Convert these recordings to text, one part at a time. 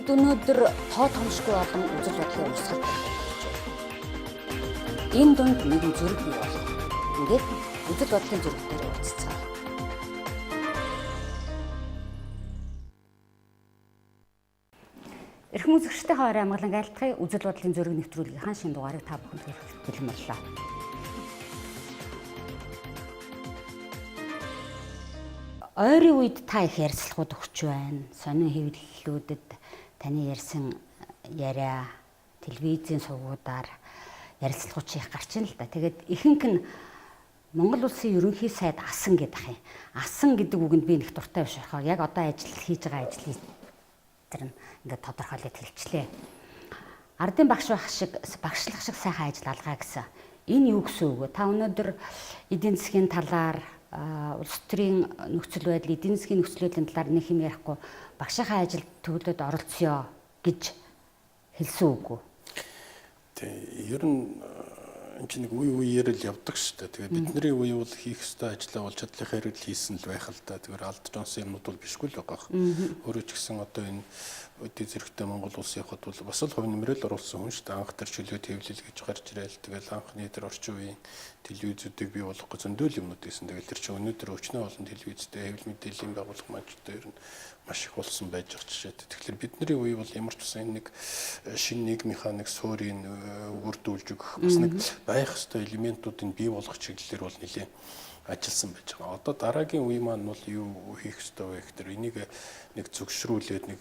Бид өнөөдөр тоо томшгүй олон үзэл бодлын урсгал болж байна. Энэ дунд нэгэн зүрх бий болох. Ингээд үзэл бодлын зүрх дээр уулзцаа. Эрхэм үзэгчдийн хоорой амгалан айлтгая үзэл бодлын зүрх нэвтрүүлгийнхаа шинэ дугаарыг та бүхэнд хүргэж ойрын үед та их ярилцлагууд өгч байна. Сонин хэвлэлүүдэд таны ярьсан яриа телевизийн сувгуудаар ярилцлагууд их гарч ийн л да. Тэгээд ихэнх нь Монгол улсын ерөнхий сайд асан гэдэг ах юм. Асан гэдэг үгэнд би нэг дуртай биш болохоор яг одоо хийж байгаа ажлыг тэр нь ингээд тодорхойлоод хэлчлээ. Ардын багш байх шиг багшлах шиг сайхан ажил алгаа гэсэн. Энэ юу гэсэн үг вэ? Та өнөөдөр эдийн засгийн талаар улс төрийн нөхцөл байдал, эдийн засгийн нөхцөл байдлын талаар нэг юм ярихгүй багшийнхаа ажилд төвлөд оролцъё гэж хэлсэн үгүй. Тэг. Ер нь энэ чинь нэг үе үеэр л явдаг шүү дээ. Тэгээд бидний үе бол хийх ёстой ажлаа бол чадлынхаа хэрэгэл хийсэн л байх л та. Тэгэхээр алдчихсан юмнууд бол бишгүй л байгаа. Өөрөө ч гэсэн одоо энэ өдөө зэрэгтэй Монгол улсын явхад бол бас л хувь нэмрэл оруулсан хүн шүү дээ. Анх тэр чөлөө төвлөл гэж гарч ирээл. Тэгэл анхны тэр орчин үеийн телевизүүдийг бий болгох зөндөл юмнууд гэсэн. Тэгэл тэр чинь өнөөдөр өчнөө олон телевизтэй хэвлэл мэдээллийн байгууллага маань ч дээр нь маш их болсон байж байгаа жишээ. Тэгэхээр бидний үе бол ямар ч байсан нэг шинэ нийгмийнхаа нэг суурийг үрдүүлж өгөх бас нэг байх ёстой элементүүдийг бий болгох чиглэлээр бол нэлээд ажилласан байж байгаа. Одоо дараагийн үе маань бол юу хийх ёстой вэ гэхээр энийг нэг зөвшрүүлээд нэг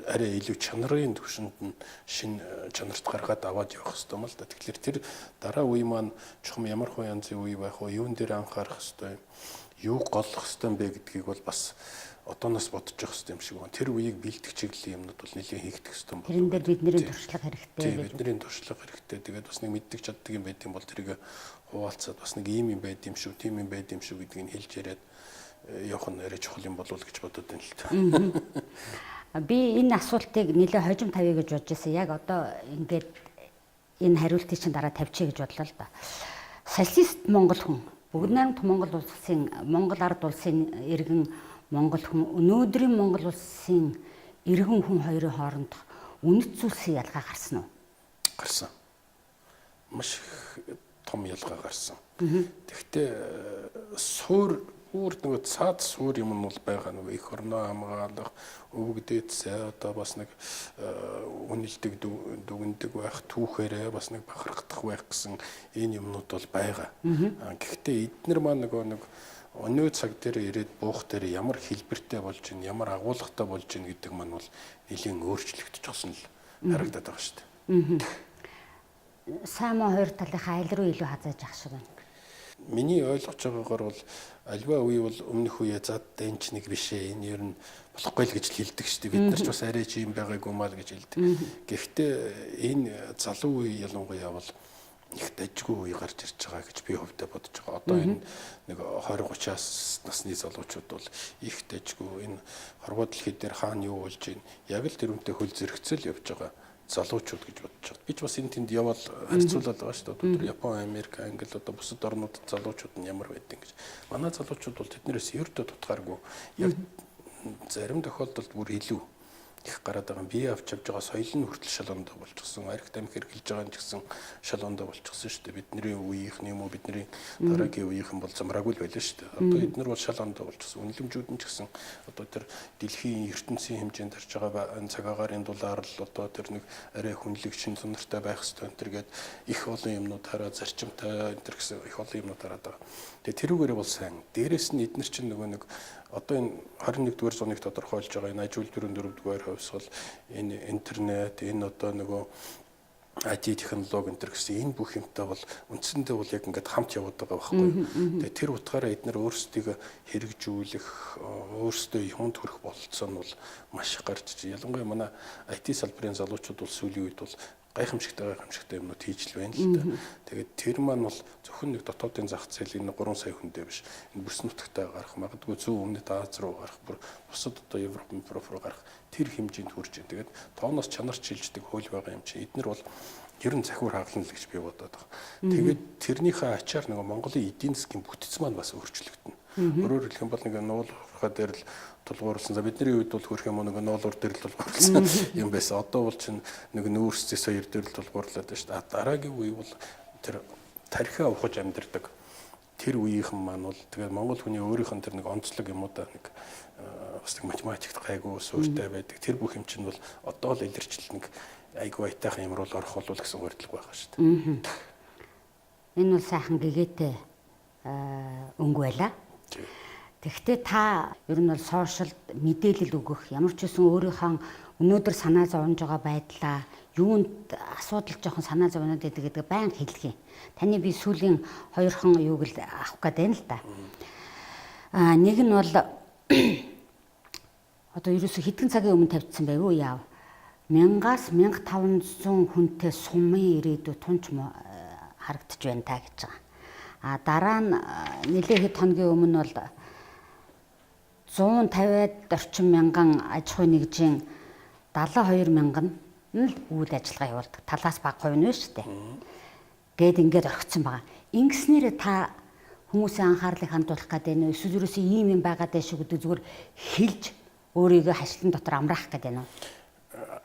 арай илүү чанарын төвшөнд нь шинэ чанарт гаргаад аваад явах ёстой юм л да. Тэгэхээр тэр дараа үе маань чухам ямар хөө янзын үе байх вэ? Юун дээр анхаарах ёстой юм? Юу голлох ёстой юм бэ гэдгийг бол бас одооноос бодож явах хэрэгтэй юм шиг байна. Тэр үеийг бэлтгэх чиглэлийн юмнууд бол нэлээд хийгдэх хэрэгтэй юм байна. Тэрэн дээр бидний туршлага хэрэгтэй. Тийм, бидний туршлага хэрэгтэй. Тэгээд бас нэг мэддэг чаддаг юм байт юм бол тэрийг хуваалцаад бас нэг ийм юм байд юм шүү, тийм юм байд юм шүү гэдгийг хэлж яриад явах нь арай чухал юм болов гэж бодод байна л та. Би энэ асуултыг нэлээд хожим тавья гэж бодож байсан. Яг одоо ингээд энэ хариултыг чинь дараа тавьчих гэж бодлоо л да. Социалист Монгол хүн, бүгд найрамд Монгол ард улсын иргэн Монгол хүн, өнөөдрийн Монгол улсын иргэн хүн хоёрын хооронд үнэт зүйлсийн ялгаа гарсан уу? Гарсан. Маш том ялгаа гарсан. Тэгэхдээ суур нөгөө цаад суур юм нь бол байгаа нөгөө эх орноо хамгаалах, өвгдээд сая одоо бас нэг үнэлдэг дүгндэг байх, түүхээрээ бас нэг бахархдах байх гэсэн энэ юмнууд бол байгаа. Гэхдээ эднэр маань нөгөө нэг өнөө цаг дээр ирээд буух дээр ямар хэлбэртэй болж байна, ямар агуулгатай болж байна гэдэг маань бол нэлийн өөрчлөгдөж л харагдаад байгаа шүү дээ. Сайн муу хоёр талынхаа аль руу илүү хазааж ах шиг байна. Миний ойлгож байгаагаар бол альва үе бол өмнөх үе зад дэнч нэг бишээ энэ ер нь болохгүй л гэж хэлдэг шүү дээ. Бид нар ч бас арай ч юм байгаагүй маа л гэж хэлдэг. Гэхдээ энэ залуу үе ялангуяа бол их дажгүй үе гарч ирж байгаа гэж би хувьдаа бодож байгаа. Одоо энэ нэг 20-30-аас насны залуучууд бол их дажгүй энэ хорвоо дэлхий дээр хаана юу болж байна? Яг л тэрүүнтэй хөл зэрэгцэл явж байгаа залуучууд гэж бодож байгаа. Би ч бас энэ тэнд явал харьцуулаад байгаа шүү дээ. Одоо Япон, Америк, Англи одоо бусад орнуудад залуучууд нь ямар байдгийг гэж. Манай залуучууд бол тэднээс ердөө тутгааргүй. Яг зарим тохиолдолд бүр илүү их гараад байгаа. Бие авч явж байгаа соёл нь хүртэл шалгондоо болчихсон. Арх тамхи хэрглэж байгаа нь ч гэсэн шалгондоо болчихсон шүү дээ. Бидний үеийнхэн юм уу бидний дараагийн үеийнхэн бол замраагүй л байлаа шүү дээ. Одоо эднэр бол шалгондоо болчихсон. Үнэлэмжүүд нь ч гэсэн одоо тэр дэлхийн ертөнцийн хэмжээнд тарж байгаа цагаагаарын дулаар л одоо тэр нэг арай хүнлэг шин сонортой байх ёстой энэ төргээд их олон юмнууд хараа зарчимтай энэ төр гэсэн их олон юмнууд хараад байгаа. Тэгээ тэрүүгээрээ бол сайн. Дээрээс нь эднэр чинь нөгөө нэг одоо энэ 21-р зууныг тодорхойлж байгаа энэ ажил 4-4-р хувьсгал энэ интернет энэ одоо нөгөө IT технологи энэ гэсэн энэ бүх юмтай бол үндсэндээ бол яг ингээд хамт яваад байгаа байхгүй. Тэгээ тэр утгаараа эдгээр өөрсдийг хэрэгжүүлэх өөрсдөө юмд хүрэх бололцоо нь бол маш их гарч иж. Ялангуяа манай IT салбарын залуучууд бол сүүлийн үед бол гайхамшигтай юмнууд хийж л байна л да. Тэгээд тэр маань бол зөвхөн нэг дотоодын зах зээлийн 3 сая хүндээ биш. Энэ бүс нутагтаа гарах, магадгүй зүүн өмнөд Аз руу гарах, бусад одоо Европ руу гарах тэр хэмжээнд хүрч байна. Тэгээд тооноос чанарч шилждэг хууль байгаа юм чи. Эднэр бол ер нь захиур хагална л гэж би бодоод байгаа. Тэгээд тэрнийхээ ачаар нөгөө Монголын эдийн засгийн бүтэц маань бас өөрчлөгдөнө. Өөрөөр хэлэх юм бол нэг нуул тодорхой дээр л тулгуурласан. За бидний үед бол хөрх юм нэг ноолуур дээр л тулгуурласан юм байсан. Одоо бол чинь нэг нүүрс зэс хоёр дээр л тулгуурлаад байна шүү дээ. Дараагийн үе бол тэр тархиа ухаж амьдэрдэг. Тэр үеийнхэн маань бол тэгээд монгол хүний өөрийнх нь тэр нэг онцлог юмудаа нэг бас нэг математикт гайгүй суурьтай байдаг. Тэр бүх юм чинь бол одоо л илэрчил нэг айгүй айтайхан юмруу орох болов гэсэн гордлог байгаа шүү дээ. Энэ бол сайхан гэгээтэй өнгө байла. Тэгэхдээ та ер нь бол сошиалд мэдээлэл өгөх, ямар ч үсэн өөрийнхөө өнөөдөр санаа зовж байгаа байдлаа, юунд асуудал жоохон санаа зовнод гэдэг байн хэлэх юм. Таны би сүүлийн хоёрхан юуг л авах гээд байна л да. Нэг нь бол одоо ерөөсө хэдхэн цагийн өмнө тавьчихсан байв уу яав. 1000-аас 1500 хүнтэй сумын ирээдүй тунч харагдаж байна та гэж байгаа. Дараа нь нэлээд хэд хоногийн өмнө бол 150-аад орчим мянган аж ахуйн нэгжийн 72 мянган нь л үйл ажиллагаа явуулдаг. Талаас бага хувь нь шүү дээ. Гээд ингээд орхицсан байгаа. Ингэснээр та хүмүүсийн анхаарлыг хандуулах гэдэг нь эсвэл ерөөсөө ийм юм байгаад байх шүү гэдэг зүгээр хэлж өөрийгөө хашлан дотор амраах гэдэг нь.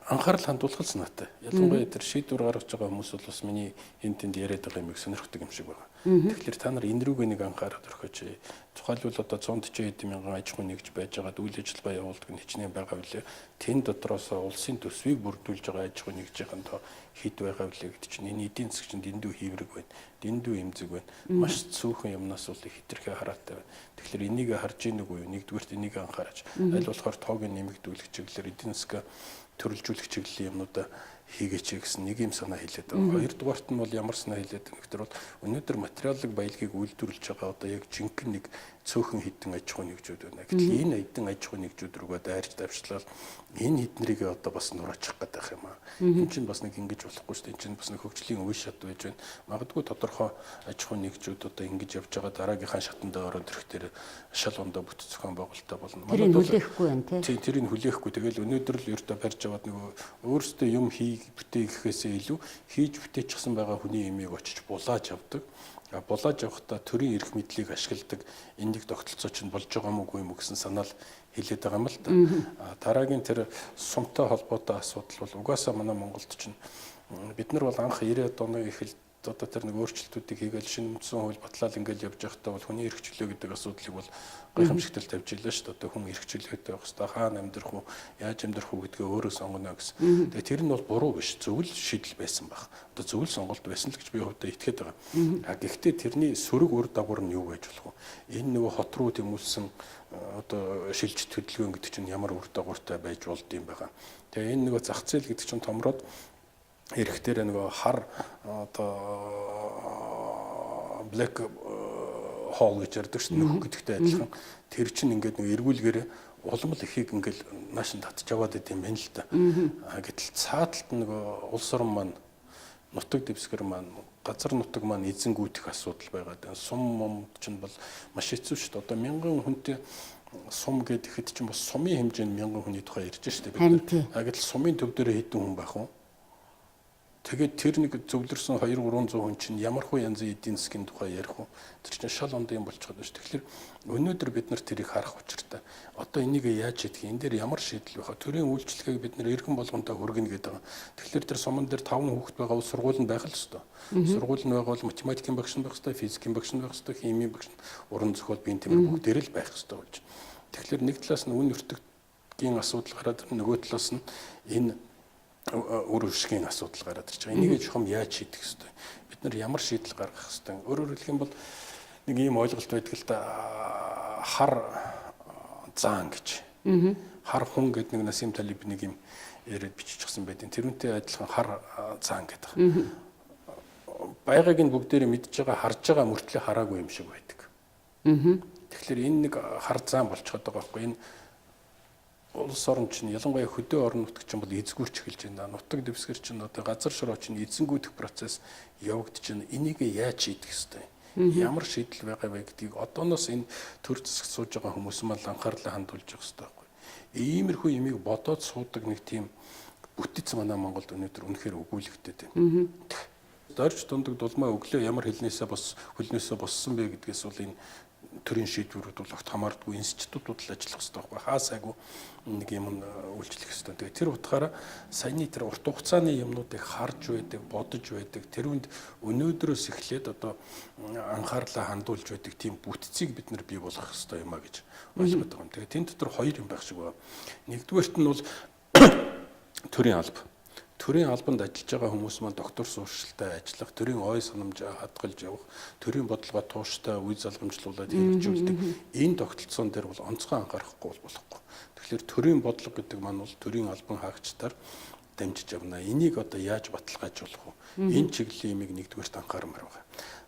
Анхаарал хандуулах санаатай. Ялангуяа тэр шийдвэр гаргаж байгаа хүмүүс бол бас миний энэ тэнд яриад байгаа юмыг сонирхдаг юм шиг байна. Тэгэхээр та нар энэ рүүгээ нэг анхаарал өргөж. Тухайлбал одоо 140 мянган аж ахуй нэгж байж байгаа үйл ажиллагаа явуулдаг нь хичнээн байгаа билээ. Тэн дотроос улсын төсвийг бүрдүүлж байгаа аж ахуй нэгжийн тоо хэд байгаа билээ гэдэг чинь энэ эдийн засаг чинь дэндүү хийврэг байна. Дэндүү эмзэг байна. Маш цөөхөн юмнаас бол их хэтэрхий хараатай байна. Тэгэхээр энийг харж ийн үгүй юу? Нэгдүгürt энийг анхаарч аль болохоор тоог нэмэгдүүлэх чиглэлээр эдийн засаг төрөлжүүлэх чиглэлийн юмнуудаа хийгээч гэсэн нэг юм санаа хэлээд байгаа. Хоёрдугаарт нь бол ямар санаа хэлээд байгаа гэхээр бол өнөөдөр материалын баялагийг үйлдвэрлэж байгаа одоо яг жинхэнэ нэг цөөхөн хідэн аж ахуй нэгжүүд байна. Гэтэл энэ хідэн аж ахуй нэгжүүд рүүгээ дайрч давчлал энэ хіднэрийг одоо бас нураачих гээд байх юм аа. Энэ чинь бас нэг ингэж болохгүй шүү дээ. Энэ чинь бас нэг хөгжлийн үе шат байж байна. Магадгүй тодорхой аж ахуй нэгжүүд одоо ингэж явж байгаа дараагийнхаа шатанд ороод ирэхээр шал ондоо бүтэц зохион байгуулалтаа болно. Тэрийг хүлээхгүй байна тий. Тэрийг хүлээхгүй. Тэгэл өнөөдөр л ердөө барьж аваад нөгөө өөрөөсөө юм бүтээхээсээ илүү хийж бүтээчихсэн байгаа хүний имийг очиж булааж авдаг. Булааж авахдаа төрийн эрх мэдлийг ашигладаг энийг тогтолцоо чинь болж байгаа мүү юм гэсэн санаал хэлээд байгаа юм л да. Дараагийн тэр сумтай холбоотой асуудал бол угаасаа манай Монголд чинь бид нар бол анх 90-аад оны эхэлд одоо тэр нэг өөрчлөлтүүдийг хийгээл шинэ үндсэн хууль батлал ингээл явж байхдаа бол хүний эрх чөлөө гэдэг асуудлыг бол гайхамшигтай тавьж илээ шүү дээ. Одоо хүн эрх чөлөөтэй байх хэвээр хаана амьдрах уу, яаж амьдрах уу гэдгээ өөрөө сонгоно гэсэн. Тэгээ тэр нь бол буруу биш, зөвл шийдэл байсан баг. Одоо зөвл сонголт байсан л гэж би хувьдаа итгээд байгаа. Гэхдээ тэрний сөрөг үр дагавар нь юу байж болох вэ? Энэ нөгөө хот руу тэмүүлсэн одоо шилжилт хөдөлгөөн гэдэг чинь ямар үр дагавартай байж болд юм байгаа. Тэгээ энэ нөгөө зах зээл гэдэг чинь томроод эрэхтэр нөгөө хар одоо black hole гэж ярьдаг шүү дээ нөх гэдэгтэй адилхан тэр чинь ингээд нөгөө эргүүлгээр улам л ихийг ингээд наашин татж аваад идэм байна л да. Гэтэл цааталт нөгөө улс орн маань нутаг дэвсгэр маань газар нутаг маань эзэнгүүтэх асуудал байгаад байна. Сум момд чинь бол маш хэцүү шүү дээ. Одоо 1000 хүнтэй сум гэхэд чинь бас сумын хэмжээнд 1000 хүний тухай ярьж шүү дээ бид. Гэтэл сумын төв дээр хэдэн хүн байх вэ? Тэгээд тэр нэг зөвлөрсөн 200-300 хүн чинь ямар хөө янзын эдийн засгийн тухай ярих уу? Тэр чинь шал ондоо юм болчиход байна шүү. Тэгэхээр өнөөдөр бид нар тэрийг харах учиртай. Одоо энийг яаж хийх юм? Энэ дээр ямар шийдэл байх вэ? Төрийн үйлчлэгийг бид нар эргэн болгонтой хүргэнэ гэдэг. Тэгэхээр тэр суман дээр 5 хүүхэд байгаа бол сургууль нь байх л ёстой. Сургууль нь байгаа бол математикийн багш нь байх ёстой, физикийн багш нь байх ёстой, химийн багш нь, уран зохиол, биеийн тэмдэг бүгдээр л байх ёстой болж. Тэгэхээр нэг талаас нь үн өртөггийн асуудал гараад нөгөө талаас нь энэ өөр өшгийн асуудал гараад ирж байгаа. Энийг жоохон яаж шийдэх ёстой? Бид нар ямар шийдэл гаргах ёстой? Өөрөөр хэлэх юм бол нэг ийм ойлголт байдаг л да хар заан гэж. Хар хүн гэдэг нэг Насим Талиб нэг юм яриад биччихсэн байдیں۔ Тэрүүнтэй адилхан хар заан гэдэг. Байгааг нь бүгдээрээ мэдж байгаа, харж байгаа мөртлөө хараагүй юм шиг байдаг. Тэгэхээр энэ нэг хар заан болчиход байгаа байхгүй. Энэ улс орн чинь ялангуяа хөдөө орон нутаг чинь бол эзгүүрч эхэлж байна. Нутаг дэвсгэр чинь одоо газар шороо чинь эзэнгүүдэх процесс явагдаж байна. Энийг яаж шийдэх ёстой? Ямар шийдэл байгаа вэ гэдгийг одооноос энэ төр засагт сууж байгаа хүмүүс маань анхаарлаа хандуулж явах ёстой байхгүй. Иймэрхүү юмыг бодоод суудаг нэг тийм бүтэц манай Монголд өнөөдөр үнэхээр өгүүлэгдээд байна. Дорж дундаг дулмаа өглөө ямар хөлнөөсөө боссон бэ гэдгээс бол энэ төрийн шийдвэрүүд бол огт хамаардаггүй институтууд л ажиллах хэрэгтэй байхгүй хаа сайгүй нэг юм үйлчлэх хэрэгтэй. Тэгээ тэр утгаараа саяны тэр урт хугацааны юмнуудыг харж байдаг, бодож байдаг. Тэрүүнд өнөөдрөөс эхлээд одоо анхаарлаа хандуулж байдаг тийм бүтцийг бид нар бий болгох хэрэгтэй юм а гэж ойлгоод байгаа юм. Тэгээ тэн дотор хоёр юм байх шиг байна. Нэгдүгээрт нь бол төрийн алба. Төрийн албанд ажиллаж байгаа хүмүүс маань доктор сууршилтай ажиллах, төрийн ой санамж хадгалж явах, төрийн бодлогоо тууштай үе залгамжлуулаад хэрэгжүүлдэг. Энэ тогтолцоон дээр бол онцгой анхаарахгүй болохгүй. Тэгэхээр төрийн бодлого гэдэг маань бол төрийн албан хаагчдаар дамжиж явна. Энийг одоо яаж баталгаажуулах вэ? Энэ чиглэлийн юмыг нэгдүгээрт анхаармаар байгаа.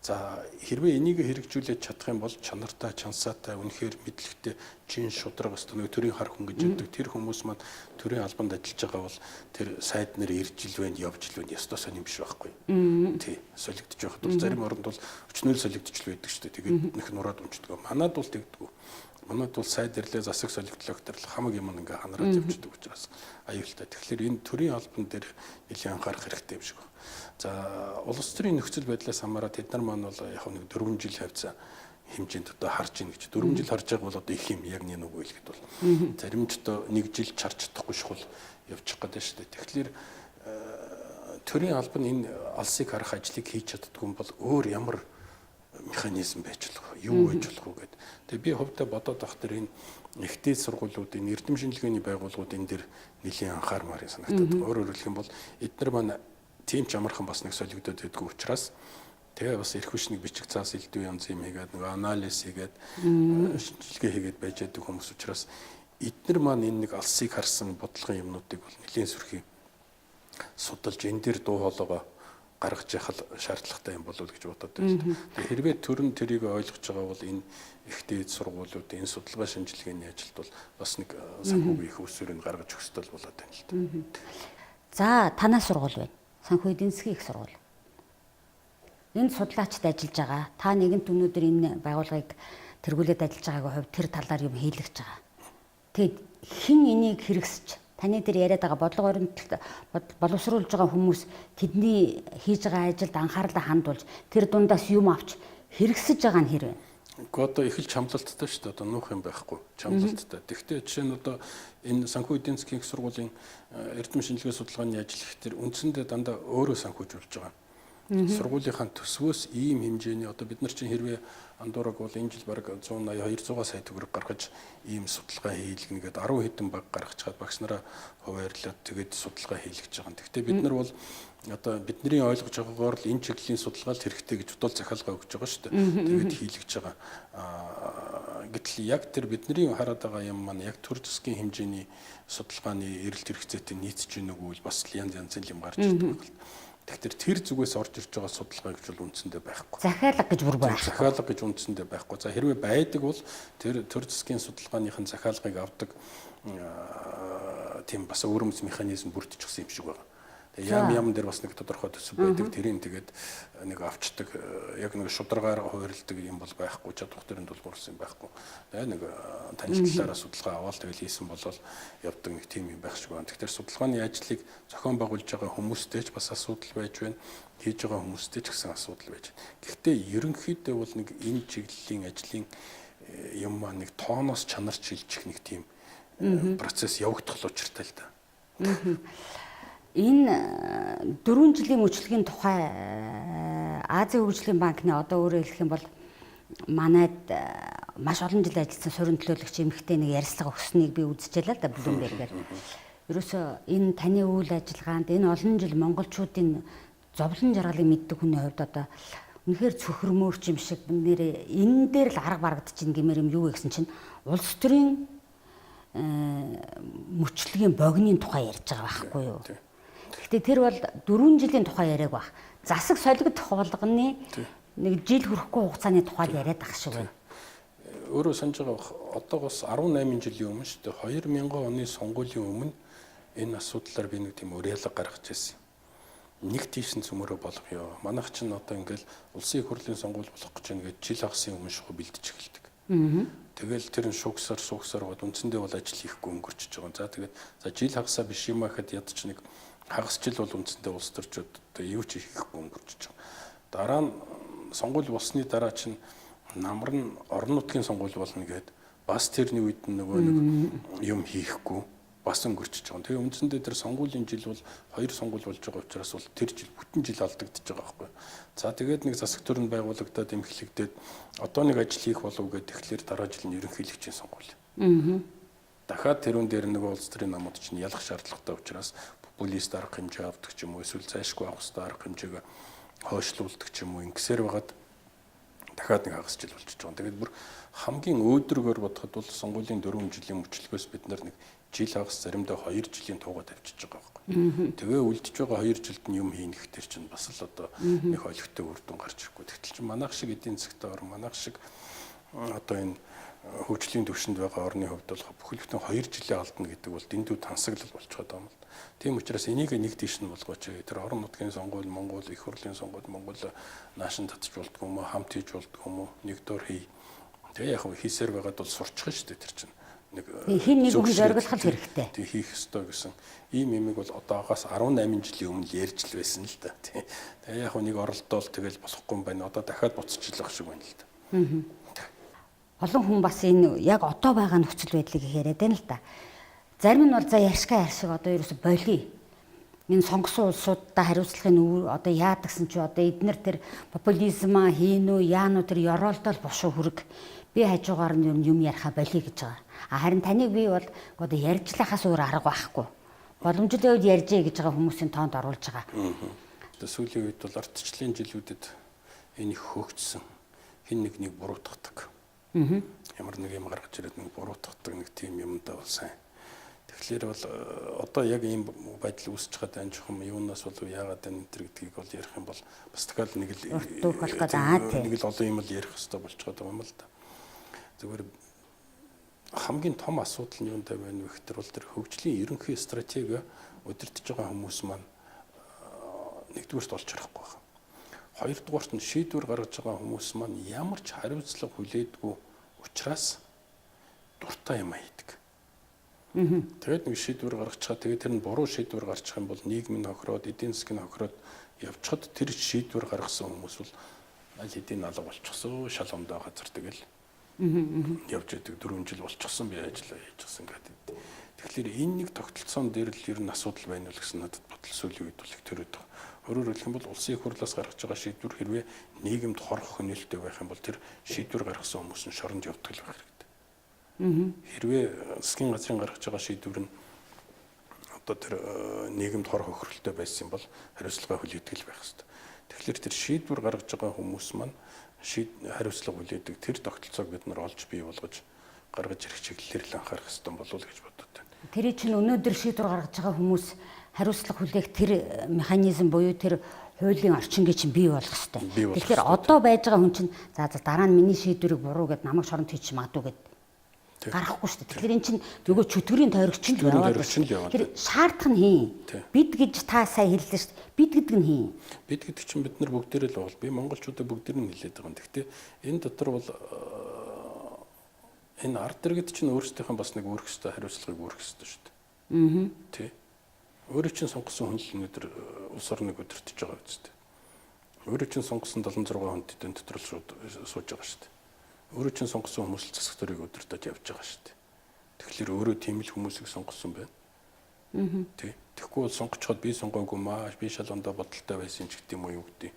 За хэрвээ энийг хэрэгжүүлээд чадах юм бол чанартай, чансаатай, үнэхээр мэдлэгтэй, чин шударга өстө нэг төрийн хар хүн гэж яддаг тэр хүмүүс маань төрийн албанд ажиллаж байгаа бол тэр сайд нар ирж илвэн явж илвэн ёстой сонь юм биш байхгүй. Тий, солигдож байхад бол зарим оронд бол өчнөөл солигдож л байдаг шүү дээ. Тэгээд нөх нураад унцдаг. Манад бол тэгдэггүй. Манайд бол сайд ирлээ засаг солигдлоо гэтэл хамаг юм ингээ ханараад явчихдаг учраас аюултай. Тэгэхээр энэ төрийн албан дээр нэлийн анхаарах хэрэгтэй юм шиг байна. За улс төрийн нөхцөл байдлаас хамаараа тэд нар маань бол яг нэг 4 жил хавцаа хэмжээнд одоо харж ийн гэж 4 жил харж байгаа бол одоо их юм яг нэг үгүй л гэдэг бол зарим ч одоо 1 жил чарч чадахгүй шул явчих гэдэг шүү дээ. Тэгэхээр төрийн албан энэ алсыг харах ажлыг хийж чаддгүй бол өөр ямар механизм байж болох юу байж болох вэ гэдэг. Тэгээ би хувьдаа бодоод байх тэр энэ ихтэй сургуулиудын эрдэм шинжилгээний байгууллагууд энэ дэр нэлийн анхаармаар санагдаад байна. Өөрөөр хэлэх юм бол эдгээр маань тийм ч амархан бас нэг солигдоод байдгүй учраас тэгээ бас эрх хүчнийг бичих цаас элдв янз юм хийгээд нэг анализ хийгээд шинжилгээ хийгээд байж байгаа хүмүүс учраас эдгээр маань энэ нэг алсыг харсан бодлогын юмнуудыг бол нэлийн сүрхий судалж энэ дэр дуу хоолойгоо гаргаж яхал шаардлагатай юм болов уу гэж бодоод байна. Тэгээ хэрвээ төрн тэрийг ойлгож байгаа бол энэ ихтэй сургуулиуд энэ судалгаа шинжилгээний ажилд бол бас нэг санхүүгийн их усүрийг гаргаж өгөх ёстой болоод байна л дээ. За танаа сургууль байна. Санхүү эдийн засгийн их сургууль. Энд судлаачд ажиллаж байгаа. Та нэгэнт өнөөдөр энэ байгууллагыг тэргүүлээд ажиллаж байгаагийн хувьд тэр талаар юм хийлгэж байгаа. Тэгэд хэн энийг хэрэгсэж таны дээр яриад байгаа бодлого баримталд боловсруулж байгаа хүмүүс тэдний хийж байгаа ажилд анхаарлаа хандуулж тэр дундаас юм авч хэрэгсэж байгаа нь хэрвээ. Гэхдээ одоо их л чамлалттай шүү дээ. Одоо нуух юм байхгүй. Чамлалттай. Тэгвэл жишээ нь одоо энэ санхүү эдийн засгийн их сургуулийн эрдэм шинжилгээ судалгааны ажил их төр үндсэндээ дандаа өөрөө санхүүжүүлж байгаа. Сургуулийнхаа төсвөөс ийм хэмжээний одоо бид нар чинь хэрвээ андуураг бол энэ жил бараг 180 200 сая төгрөг гаргаж ийм судалгаа хийлгэнэ гэдэг 10 хэдэн баг гаргаж чад багш нараа хуваарлаад тэгээд судалгаа хийлгэж байгаа. Гэхдээ бид нар бол одоо бидний ойлгож байгаагаар л энэ чиглэлийн судалгаалт хэрэгтэй гэж бодол захиалга өгч байгаа шүү дээ. Тэгээд хийлгэж байгаа. Гэтэл яг тэр бидний хараад байгаа юм маань яг төр засгийн хэмжээний судалгааны эрэлт хэрэгцээтэй нийцж гэнэ үгүй бас янз янзын юм гарч ирдэг байна. Тэгэхээр тэр зүгээс орж ирж байгаа судалгаа гэж бол үндсэндээ байхгүй. Захиалга гэж бүр байхгүй. Захиалга гэж үндсэндээ байхгүй. За хэрвээ байдаг бол тэр төр засгийн судалгааныхын захиалгыг авдаг тийм бас өөрөмс механизм бүрдчихсэн юм шиг байна. Тэгээ ям дээр бас нэг тодорхой төсөв байдаг. Тэрийг тэгээд нэг авчдаг яг нэг шударгаар хувиралдаг юм бол байхгүй. Чадвар төрөнд бол бүрсэн байхгүй. Тэгээ нэг танилцлаараа судалгаа аваад тэгэл хийсэн болол явдаг нэг тийм юм байх шиг байна. Тэгэхээр судалгааны ажлыг зохион байгуулж байгаа хүмүүстэй ч бас асуудал байж байна. Хийж байгаа хүмүүстэй ч гэсэн асуудал байж байна. Гэхдээ ерөнхийдөө бол нэг энэ чиглэлийн ажлын юм маань нэг тооноос чанарч шилжих нэг тийм процесс явагдах л учиртай л да. Энэ 4 жилийн мөчлөгийн тухай Азийн хөгжлийн банкны одоо өөрөөр хэлэх юм бол манайд маш олон жил ажилласан суурин төлөөлөгч эмэгтэй нэг ярилцлага өгсөнийг би үзчихлээ л да Bloomberg-ээр. Ерөөсөө энэ таны үйл ажиллагаанд энэ олон жил монголчуудын зовлон жаргалыг мэддэг хүний хувьд одоо үнэхээр цөхөрмөөрч юм шиг нэрээ энэ дээр л арга барагдчихин гэмээр юм юу гэсэн чинь улс төрийн мөчлөгийн богины тухай ярьж байгаа байхгүй юу? Гэхдээ тэр бол 4 жилийн тухай яриаг баг. Засаг солигдох болгоны нэг жил хүрэхгүй хугацааны тухай яриад ах шиг байна. Өөрөө санаж байгаа одоогоос 18 жилийн өмнө шүү дээ 2000 оны сонгуулийн өмнө энэ асуудлаар би нэг тийм уриалга гаргаж ирсэн. Нэг тийш нь цөмөрөө болох ёо. Манайх чинь одоо ингээл улсын их хурлын сонгуул болох гэж байна гэж жил хагасын өмнө шууд бэлдэж эхэлдэг. Тэгэл тэр нь шугсаар бод үндсэндээ бол ажил хийхгүй өнгөрчөж байгаа. За тэгээд за жил хагасаа биш юм ахад ядч нэг хагас жил бол үндсэндээ улс төрчүүд одоо юу ч хийхгүй өнгөрчөж байгаа. Дараа нь сонгуул болсны дараа чинь намар нь орон нутгийн сонгуул болно гэд бас тэрний үед нөгөө нэг юм хийхгүй бас өнгөрчихөж байгаа. Тэгээ үндсэндээ тэр сонгуулийн жил бол 2 сонгуул болж байгаа учраас бол тэр жил бүтэн жил алдагдчихж байгаа байхгүй. За тэгээд нэг засаг төрн байгуулагдаад эмхлэгдээд одоо нэг ажил хийх болов гэд тэгэхээр дараа жил нь ерөнхийлөгчийн сонгуул. Дахиад тэрүүн дээр нэг улс төрийн намууд чинь ялах шаардлагатай учраас популист арга хэмжээ авдаг ч юм уу эсвэл зайлшгүй авах хэрэгтэй арга хэмжээг хойшлуулдаг ч юм уу ингэсээр байгаад дахиад нэг хагас жил болчихж байгаа. Тэгээд бүр хамгийн өөдрөгөр бодоход бол сонгуулийн 4 жилийн мөчлөгөөс бид нар нэг жил хагас заримдаа 2 жилийн туугаа тавьчихж байгаа байхгүй. Тэгээ үлдэж байгаа 2 жилд нь юм хийнэх төр чинь бас л одоо нэг олигтой үр дүн гарч ирэхгүй. Тэгтэл чинь манайх шиг эдийн засгтаа манайх шиг одоо энэ хөгжлийн төвшөнд байгаа орны хувьд бол бүхэлдээ 2 жилийн алдна гэдэг бол дэндүү тансаглал болчиход байгаа юм л. Тийм учраас энийг нэг тийш нь болгооч. Тэр орон нутгийн сонгуул, Монгол их хурлын сонгуул, Монгол наашин татчих болдгоо юм уу, хамт хийж болдгоо юм уу, нэгдүгээр хий. Тэгээ яг хийсээр байгаад бол сурчих шүү дээ тэр чинь. Нэг хин нэг хүн зориглох хэрэгтэй. Тэг хийх ёстой гэсэн ийм юмыг бол одоогоос 18 жилийн өмнө ярьж л байсан л да. Тэгээ яг нэг оролдоол тэгэл болохгүй юм байна. Одоо дахиад буцчихлах шиг байна л да. Олон хүн бас энэ яг одоо байгаа нөхцөл байдлыг яриад байна л да. Зарим нь бол за ярьшгаа шиг одоо ерөөсө болий. Энэ сонгосон улсуудаа хариуцлагын одоо яадаг гэсэн чи одоо эднэр тэр популизма хийнү яануу тэр ёроолдол бошуу хүрэг би хажуугаар нь юм яриха болий гэж байгаа. Харин таныг би бол одоо ярьжлахаас өөр арга байхгүй. Боломжтой үед ярьжээ гэж байгаа хүмүүсийн тоонд оруулж байгаа. Сүүлийн үед бол ардчлалын жилүүдэд энэ их хөгжсөн хин нэг буруутгадаг. Ямар нэг юм гаргаж ирээд нэг буруутгадаг нэг тийм юмдаа бол сайн. Тэгэхээр бол одоо яг ийм байдал үүсэж байгаа даа жоохон юунаас болов яагаад энэ төр гэдгийг бол ярих юм бол бас дахиад нэг л олон юм л ярих хэрэгтэй болж байгаа юм л да. Зүгээр хамгийн том асуудал нь юунтай байна вэ гэхээр бол тэр хөгжлийн ерөнхий стратеги удирдах байгаа хүмүүс маань нэгдүгээрт олж харахгүй байна. Хоёрдугаарт нь шийдвэр гаргаж байгаа хүмүүс маань ямар ч хариуцлага хүлээдгүй учраас дуртай юм хийдэг. Тэгээд нэг шийдвэр гаргаж байгаа. Тэгээд тэр нь буруу шийдвэр гарчих юм бол нийгэм нь хохироод, эдийн засаг нь хохироод явчихад тэр шийдвэр гаргасан хүмүүс бол аль хэдийн алга болчихсон, шалгамдаа газар тэгэл явж идэг 4 жил болчихсон би ажиллаа хийчихсэн гэдэг. Тэгэхээр энэ нэг тогтолцоон дээр л ер нь асуудал байна уу гэсэн надад бодол сүүлийн үед бол их төрөд байгаа. Өөрөөр хэлэх юм бол улсын их хурлаас гаргаж байгаа шийдвэр хэрвээ нийгэмд хорох хөнөөлтөй байх юм бол тэр шийдвэр гаргасан хүмүүс нь шоронд явдаг л байх хэрэгтэй. Хэрвээ засгийн газрын гаргаж байгаа шийдвэр нь одоо тэр нийгэмд хор хохиролтой байсан бол хариуцлага хүлээдэг л байх хэрэгтэй. Тэгэхээр тэр шийдвэр гаргаж байгаа хүмүүс маань хариуцлага хүлээдэг тэр тогтолцоог бид нар олж бий болгож гаргаж ирэх чиглэлээр л анхаарах хэрэгтэй болов уу гэж бодод байна. Тэр чинь өнөөдөр шийдвэр гаргаж байгаа хүмүүс хариуцлага хүлээх тэр механизм буюу тэр хуулийн орчиныг чинь бий болгох хэрэгтэй. Тэгэхээр одоо байж байгаа хүн чинь за дараа нь миний шийдвэрийг буруу гэд намайг шоронд хийж магадгүй гэд гарахгүй шүү дээ. Тэгэхээр эн чинь нөгөө чөтгөрийн тойрогч нь яваад байна. Тэр шаардах нь хийн. Бид гэж та сайн хэллээ шүү дээ. Бид гэдэг нь хийн. Бид гэдэг чинь бид нар бүгдээрээ л бол би монголчуудаа бүгдээр нь хэлээд байгаа юм. Гэхдээ энэ дотор бол энэ ард иргэд чинь өөрсдийнх нь бас нэг өөрөх ёстой хариуцлагыг өөрөх ёстой шүү дээ. Тий. Өөрөө чинь сонгосон хүн л өнөөдөр улс орныг удирдах байгаа үстэй. Өөрөө чинь сонгосон 76 хүнд эдэн дотор л сууж байгаа шүү дээ. Өөрөө чинь сонгосон хүмүүс л засаг төрийг удирдах явж байгаа шүү дээ. Тэгэхээр өөрөө тийм л хүмүүсийг сонгосон байна. Тий. Тэгэхгүй бол сонгочход би сонгоогүй маа, би шалгандаа бодолтой байсан ч гэдэм үү юу гэдэг.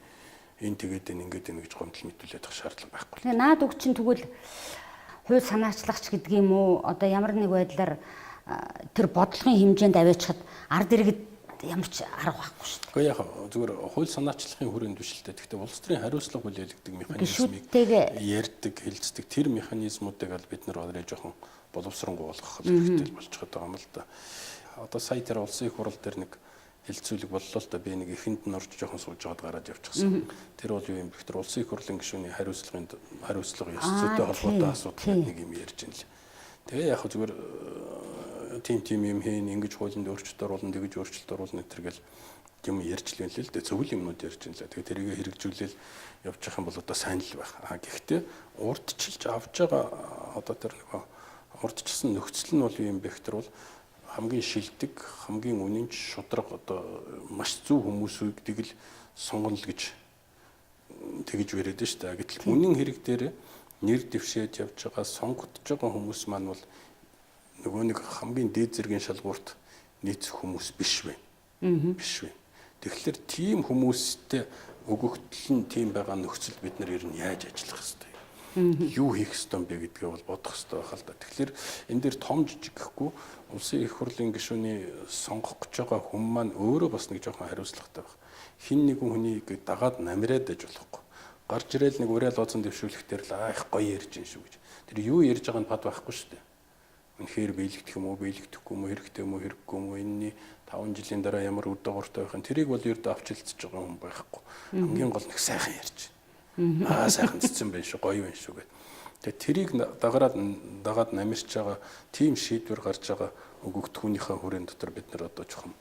Энэ тэгээд ингээд ингэж гомдол мэдүүлээд авах шаардлага байхгүй. Тэгээ наад үг чинь тэгвэл хууль санаачлагч гэдэг юм уу? Одоо ямар нэг байдлаар тэр бодлогын хэмжээнд аваачхад ард иргэд ямар ч арга байхгүй шүү дээ. Гэхдээ яг зүгээр хууль санаачлагын хүрээнд биш л дээ. Гэхдээ улс төрийн хариуцлага хүлээлгдэг механизмыг ярьдаг, хэлцдэг тэр механизмуудыг аль бид нар өөрөө жоохон боловсронгуй болгох хэрэгтэй болж байгаа юм л да. Одоо сая тэр улсын их хурал дээр нэг хэлцүүлэг боллоо л да би нэг ихэнд нь орж жоохон сууж аваад гараад явчихсан. Тэр бол юу юм бэ? Тэр улсын их хурлын гишүүний хариуцлага ёс зүйтэй холбоотой асуудал нэг юм ярьж байна л. Тэгээ яг зүгээр тим юм хийн ингэж хуулинд өөрчлөлт оруулна тэгж өөрчлөлт оруулна гэл юм ярьж л байна л дээ. Зөвхөн юмнууд ярьж байна л. Тэгээ тэрийг хэрэгжүүлэл явж явах юм бол одоо сайн л байх. Гэхдээ урдчилж авж байгаа одоо тэр нэг урдчилсан нөхцөл нь бол юм бэ гэхээр бол хамгийн шилдэг, хамгийн үнэнч шудраг одоо маш зөв хүмүүсүүдийг л сонгоно л гэж тэгж яриад шүү дээ. Гэтэл үнэн хэрэг дээр нэр дэвшээд явж байгаа сонгогдож байгаа хүмүүс маань бол нөгөө нэг хамгийн дээд зэргийн шалгуурт нийцэх хүмүүс биш байна. Биш байна. Тэгэхээр тийм хүмүүстэй өгөгдөл нь тийм байгаа нөхцөл бид нар ер нь яаж ажиллах хэвтэй. Юу хийх ёстой бэ гэдгээ бол бодох ёстой байх л да. Тэгэхээр энэ дээр том жижиг гэхгүй улсын их хурлын гишүүний сонгох гэж байгаа хүн маань өөрөө бас нэг жоохон хариуцлагатай байх. Хин нэгэн хүнийг дагаад намираад аж болохгүй. Гарч ирээл нэг уриал ооцон дэвшүүлэхтэр л их гоё ярьж гин шүү гэж. Тэр юу ярьж байгаа нь бад байхгүй шүү дээ. Үнэхээр биелэгдэх юм уу, биелэгдэхгүй юм уу, хэрэгтэй юм уу, хэрэггүй юм уу, энэний 5 жилийн дараа ямар үр дагавартай байх нь тэрийг бол ердөө авч хэлцэж байгаа хүн байхгүй. Хамгийн гол нэг сайхан ярьж. Сайхан цэцэн байх шүү, гоё байх шүү гэдэг. Тэгээ тэрийг дагаад намирч байгаа тийм шийдвэр гарч байгаа өгөгдөхүүнийхээ хүрээнд дотор бид нар одоо жоохон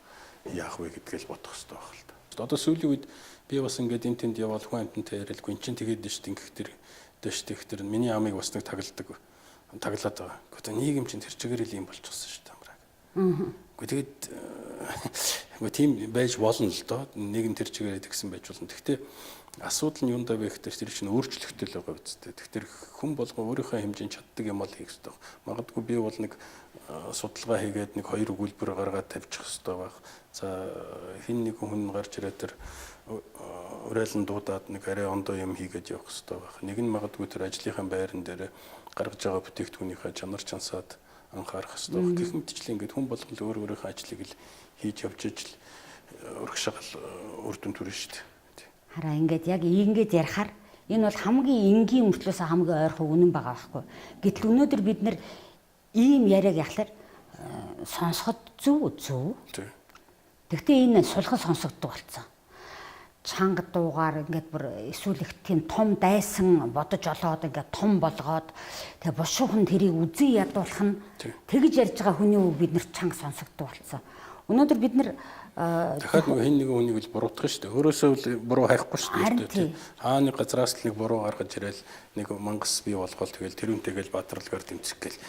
яах вэ гэдгээл бодох хэрэгтэй байх л да. Одоо сүүлийн үед би бас ингээд энэ тэнд явбал хүн амтантай яриалгүй эн чинь тэгээд дэш тэнгих тэр дэш тэгх тэр миний амыг бас нэг таглаад байгаа. Гэхдээ нийгэм чинь тэр чигээр л юм болчихсон шүү дээ амраг. Гэхдээ тэгээд тийм байж болно л доо. Нийгэм тэр чигээр тэгсэн байж болно. Гэхдээ асуудал нь юундаа вэ гэхээр тэр чинь өөрчлөлттэй л байгаа үстэй. Тэгэхээр хүн болгоо өөрийнхөө хэмжээнд чаддаг юм бол хийх хэрэгтэй. Магадгүй би бол нэг судалгаа хийгээд нэг 2 өгүүлбэр гаргаад тавьчих хэрэгтэй байх. За хин нэг хүн гарч ирээд тэр уриалан дуудаад нэг арай ондоо юм хийгээд явах хэрэгтэй байх. Нэг нь магадгүй тэр ажлынхаа байран дээр гаргаж байгаа бүтээгдэхүүнийхээ чанар чансаад анхаарах хэрэгтэй байх. Гэх мэтчлэн ингээд хүн болгол өөрийнхөө ажлыг л хийж явж ижил урагшаал үр дүн төрнө шүү дээ. Хараа ингээд яг ингээд ярихаар энэ бол хамгийн энгийн мөртлөөс хамгийн ойрхон үнэн байгаа байхгүй. Гэтэл өнөөдөр бид нэр ийм яриаг яхахаар сонсоход зөв. Гэхдээ энэ сулхан сонсогддог болсон. Чанга дуугаар ингээд бүр эсвэл их тийм том дайсан бодож олоод ингээд том болгоод тэгээ бушуухан тэрийг үзий ядуулах нь тэгж ярьж байгаа хүний үг бид нар чанга сонсогддог болсон. Өнөөдөр бид нар дахиад нэг хин нэгэн хүнийг л буруутгах шүү дээ. Өөрөөсөө л буруу хайхгүй шүү дээ. Хааны газраас л нэг буруу гаргаж ирээл нэг мангас бий болгоол тэгэл тэрүүнтэйгээл баатарлагаар тэмцэх гээл.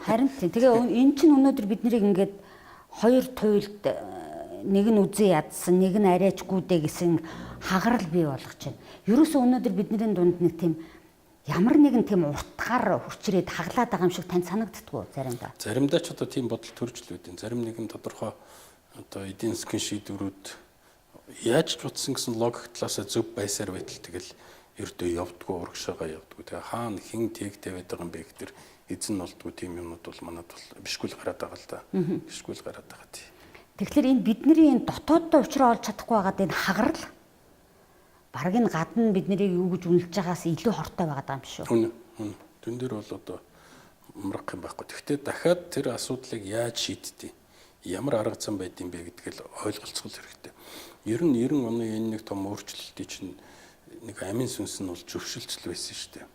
Харин тийм. Тэгээ эн чинь өнөөдөр бид нарыг ингээд хоёр туйлд нэг нь үзий ядсан, нэг нь арайчгүй дээ гэсэн хагарал бий болгож байна. Ерөөсөө өнөөдөр бидний дунд нэг тийм ямар нэгэн тийм уртгаар хүчрээд хаглаад байгаа юм шиг танд санагддаггүй заримдаа. Заримдаа ч одоо тийм бодол төрж л үүдэн. Зарим нэгэн тодорхой одоо эдийн засгийн шийдвэрүүд яаж ч утсан гэсэн логик талаас зөв байсаар байтал тэгэл ердөө явдггүй урагшаага явдггүй. Тэгээ хаана хин тэгтэй байдаг юм бэ гэдэр эзэн болдгоо тийм юмнууд бол манад бол бишгүүл гараад байгаа л да. Бишгүүл гараад байгаа тий. Тэгэхээр энэ бидний энэ дотооддоо уучраа олж чадахгүй байгаад энэ хагарал бараг энэ гадна бид нарыг юу гэж үнэлж байгаас илүү хортой байгаа юм шүү. Хүн. Тэн дээр бол одоо умрах юм байхгүй. Гэхдээ дахиад тэр асуудлыг яаж шийдтий? Ямар арга зам байд юм бэ гэдгийг ойлголцох хэрэгтэй. Ер нь 90 оны энэ нэг том өөрчлөлтийн чинь нэг амин сүнс нь бол зөвшөлтсөл байсан шүү дээ.